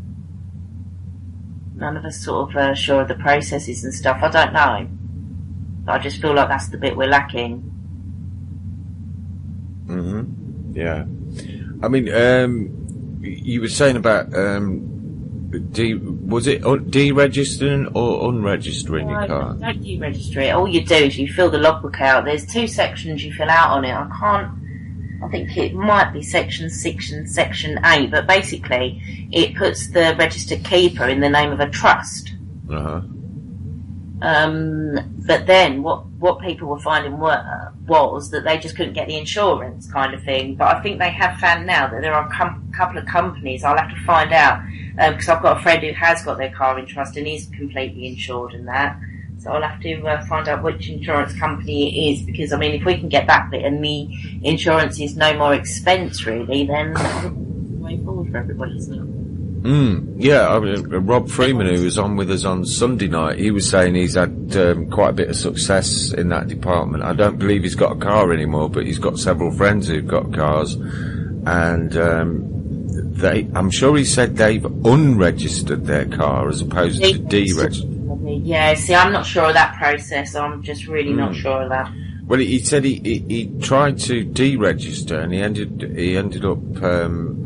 None of us sort of sure of the processes and stuff. I don't know. But I just feel like that's the bit we're lacking. Yeah. I mean, you were saying about was it deregistering or unregistering your car? Don't deregister it. All you do is you fill the logbook out. There's 2 sections you fill out on it. I think it might be Section 6 and Section 8, but basically it puts the registered keeper in the name of a trust. But then what people were finding was that they just couldn't get the insurance kind of thing. But I think they have found now that there are a couple of companies. I'll have to find out, because I've got a friend who has got their car in trust and is completely insured and that. So I'll have to find out which insurance company it is, because I mean, if we can get that bit and the insurance is no more expense really, then that's the way forward for everybody, isn't it? Yeah, I mean, Rob Freeman, who was on with us on Sunday night, he was saying he's had quite a bit of success in that department. I don't believe he's got a car anymore, but he's got several friends who've got cars, and I'm sure he said they've unregistered their car as opposed to deregistered. Yeah, see, I'm not sure of that process. I'm just really not sure of that. Well, he said he tried to deregister, and he ended up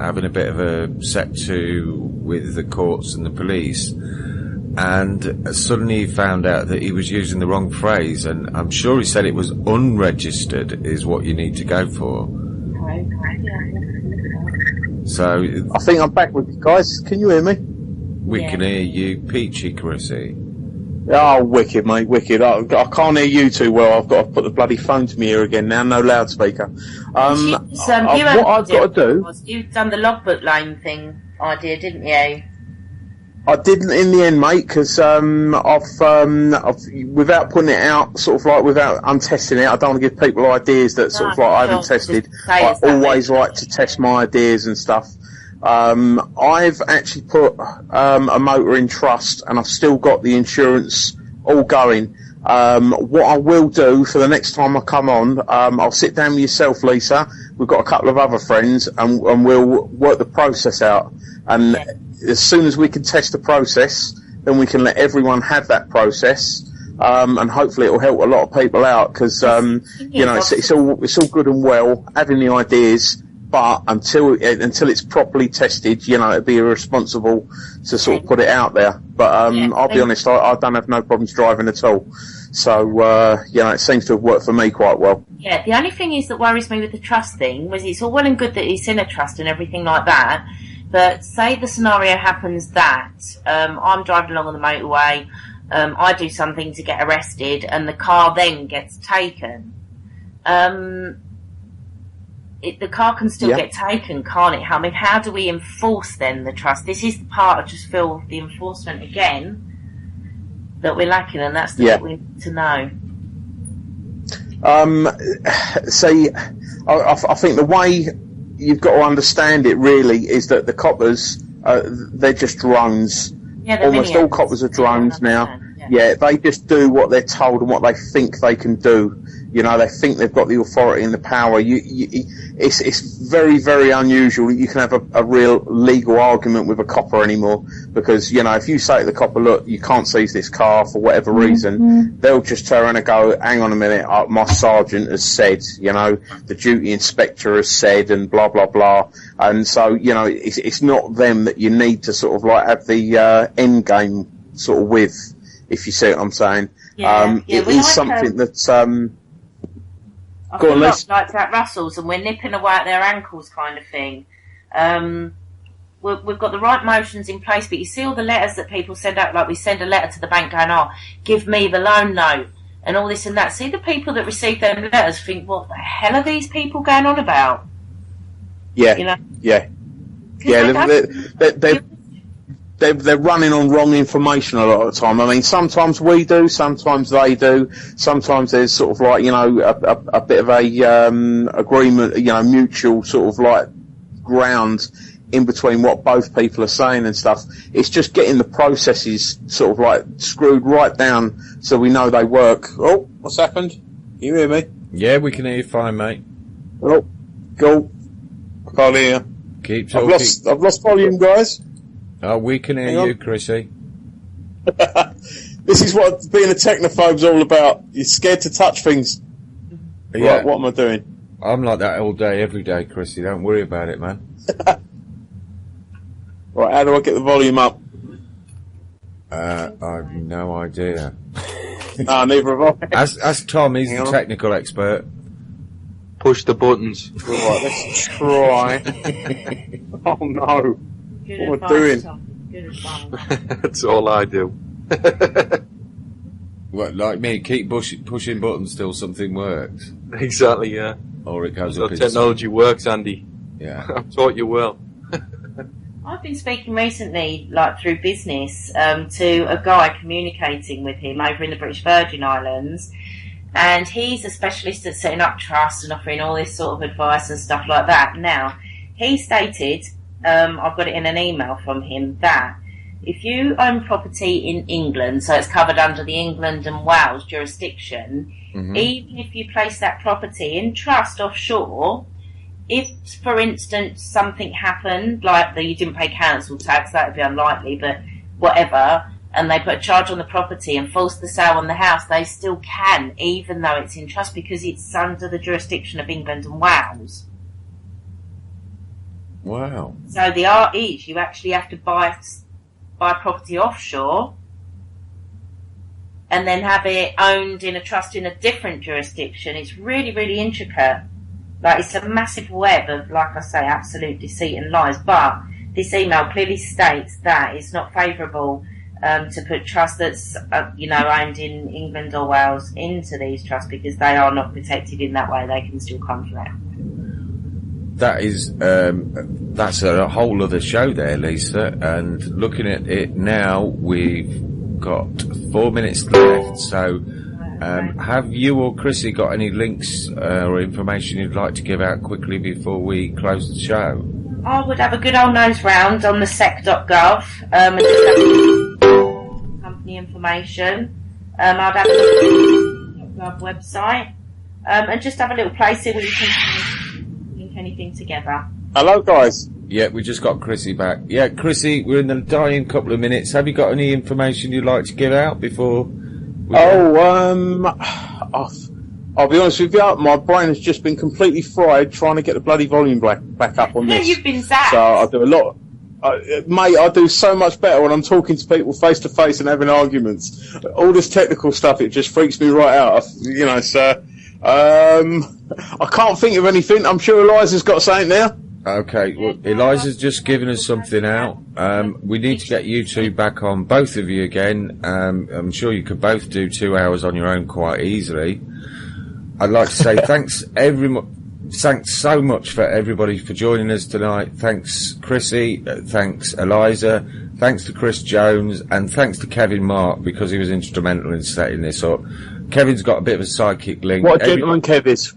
having a bit of a set to with the courts and the police, and suddenly he found out that he was using the wrong phrase, and I'm sure he said it was unregistered is what you need to go for. So I think I'm back with you guys. Can you hear me? We can hear you, peachy Chrissy. Oh, wicked, mate, wicked. I can't hear you too well. I've got to put the bloody phone to my ear again now, no loudspeaker. What I've got to do... You've done the logbook loan thing idea, didn't you? I didn't in the end, mate, because I've without putting it out, sort of like without untesting it, I don't want to give people ideas that sort of like I haven't tested. I always like to test my ideas and stuff. I've actually put a motor in trust, and I've still got the insurance all going. What I will do for the next time I come on, I'll sit down with yourself, Lisa. We've got a couple of other friends, and we'll work the process out. And as soon as we can test the process, then we can let everyone have that process. And hopefully it will help a lot of people out, because it's all good and well having the ideas, but until it's properly tested, it'd be irresponsible to sort of put it out there. But I'll be honest, I don't have no problems driving at all. So it seems to have worked for me quite well. Yeah, the only thing is that worries me with the trust thing was it's all well and good that it's in a trust and everything like that, but say the scenario happens that I'm driving along on the motorway, I do something to get arrested, and the car then gets taken. The car can still get taken, can't it? I mean, how do we enforce then the trust? This is the part I just feel the enforcement again that we're lacking, and that's the bit we need to know. I think the way you've got to understand it really is that the coppers, they're just drones. Yeah, almost all coppers are drones now. Yeah, they just do what they're told and what they think they can do. They think they've got the authority and the power. It's very, very unusual that you can have a real legal argument with a copper anymore, because, you know, if you say to the copper, look, you can't seize this car for whatever reason, they'll just turn around and go, hang on a minute, my sergeant has said, you know, the duty inspector has said, and blah, blah, blah. And so, you know, it's not them that you need to sort of like have the end game sort of with, if you see what I'm saying. It is something that's... I feel like at Russell's, and we're nipping away at their ankles kind of thing. We've got the right motions in place, but you see all the letters that people send out, like we send a letter to the bank going, oh, give me the loan note, and all this and that. See, the people that receive them letters think, what the hell are these people going on about? Yeah, you know? Yeah. They're running on wrong information a lot of the time. I mean, sometimes we do, sometimes they do, sometimes there's sort of like, you know, a bit of a agreement, you know, mutual sort of like ground in between what both people are saying and stuff. It's just getting the processes sort of like screwed right down so we know they work. Oh, what's happened? Can you hear me? Yeah, we can hear you fine, mate. Oh, go. I can't hear. Keep talking. I've lost volume, guys. Oh, we can hear you, Chrissy. This is what being a technophobe's all about. You're scared to touch things. Yeah. Right, what am I doing? I'm like that all day, every day, Chrissy. Don't worry about it, man. Right, how do I get the volume up? I've no idea. No, neither have I. As Tom, he's the technical expert. Push the buttons. Right, let's try. Oh no. Good what am I doing? Good advice. That's all I do. Well, like me, keep pushing buttons till something works. Exactly, yeah. Or it goes so up. Technology works, Andy. Yeah. I've taught you well. I've been speaking recently, like through business, to a guy communicating with him over in the British Virgin Islands, and he's a specialist at setting up trusts and offering all this sort of advice and stuff like that. Now, he stated, I've got it in an email from him, that if you own property in England, so it's covered under the England and Wales jurisdiction, even if you place that property in trust offshore, if, for instance, something happened, like that you didn't pay council tax, that would be unlikely, but whatever, and they put a charge on the property and force the sale on the house, they still can, even though it's in trust, because it's under the jurisdiction of England and Wales. Wow. So the art is you actually have to buy property offshore and then have it owned in a trust in a different jurisdiction. It's really, really intricate. Like, it's a massive web of, like I say, absolute deceit and lies. But this email clearly states that it's not favourable to put trust that's, owned in England or Wales into these trusts, because they are not protected in that way. They can still come for that. That is, that's a whole other show there, Lisa. And looking at it now, we've got 4 minutes left. So, have you or Chrissy got any links or information you'd like to give out quickly before we close the show? I would have a good old nose round on the sec.gov and just have company information. I'd have a look at the .gov website and just have a little play, see what you can link anything together. Hello, guys. Yeah, we just got Chrissy back. Yeah, Chrissy, we're in the dying couple of minutes. Have you got any information you'd like to give out before we go? I'll be honest with you, my brain has just been completely fried trying to get the bloody volume back up on this. You've been zapped. So I do a lot. Mate, I do so much better when I'm talking to people face to face and having arguments. All this technical stuff, it just freaks me right out. I can't think of anything. I'm sure Eliza's got something there. Okay, well, Eliza's just given us something out. We need to get you two back on, both of you again. I'm sure you could both do 2 hours on your own quite easily. I'd like to say thanks so much for everybody for joining us tonight. Thanks Chrissy, thanks Eliza, thanks to Chris Jones, and thanks to Kevin Mark, because he was instrumental in setting this up. Kevin's got a bit of a psychic link. What a gentleman Kev is.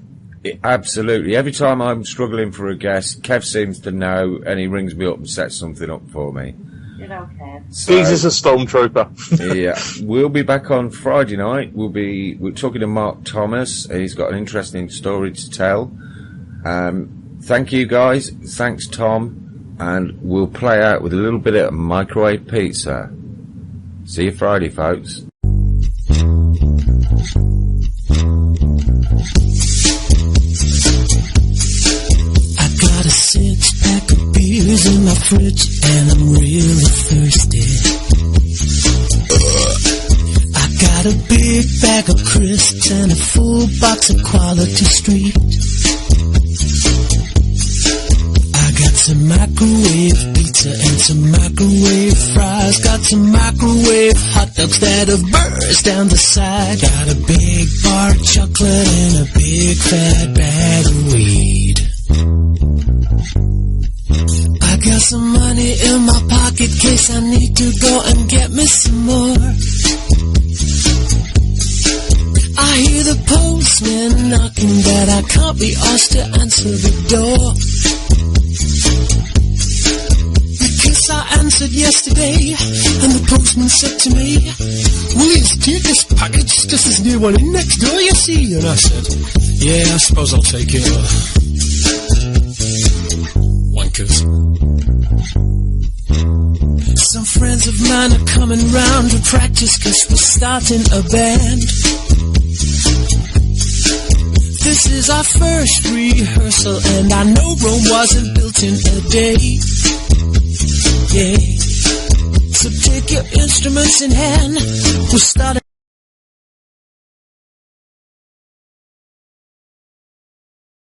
Absolutely. Every time I'm struggling for a guest, Kev seems to know, and he rings me up and sets something up for me. Good old Kev. So, he's a stormtrooper. Yeah, we'll be back on Friday night. We're talking to Mark Thomas. He's got an interesting story to tell. thank you guys. Thanks, Tom. And we'll play out with a little bit of microwave pizza. See you Friday, folks. I got a 6-pack of beers in my fridge and I'm really thirsty. I got a big bag of crisps and a full box of Quality Street. I got some microwave pizza and some microwave fries. Got some microwave hot dogs that have burst down the side. Got a big bar of chocolate and a big fat bag of weed. I got some money in my pocket in case I need to go and get me some more. I hear the postman knocking, but I can't be asked to answer the door. Because I answered yesterday, and the postman said to me, "Please take this package, this is new one in next door, you see." And I said, "Yeah, I suppose I'll take it." Wankers. Some friends of mine are coming round to practice, cause we're starting a band. This is our first rehearsal, and I know Rome wasn't built in a day. Yeah. So take your instruments in hand, we're starting.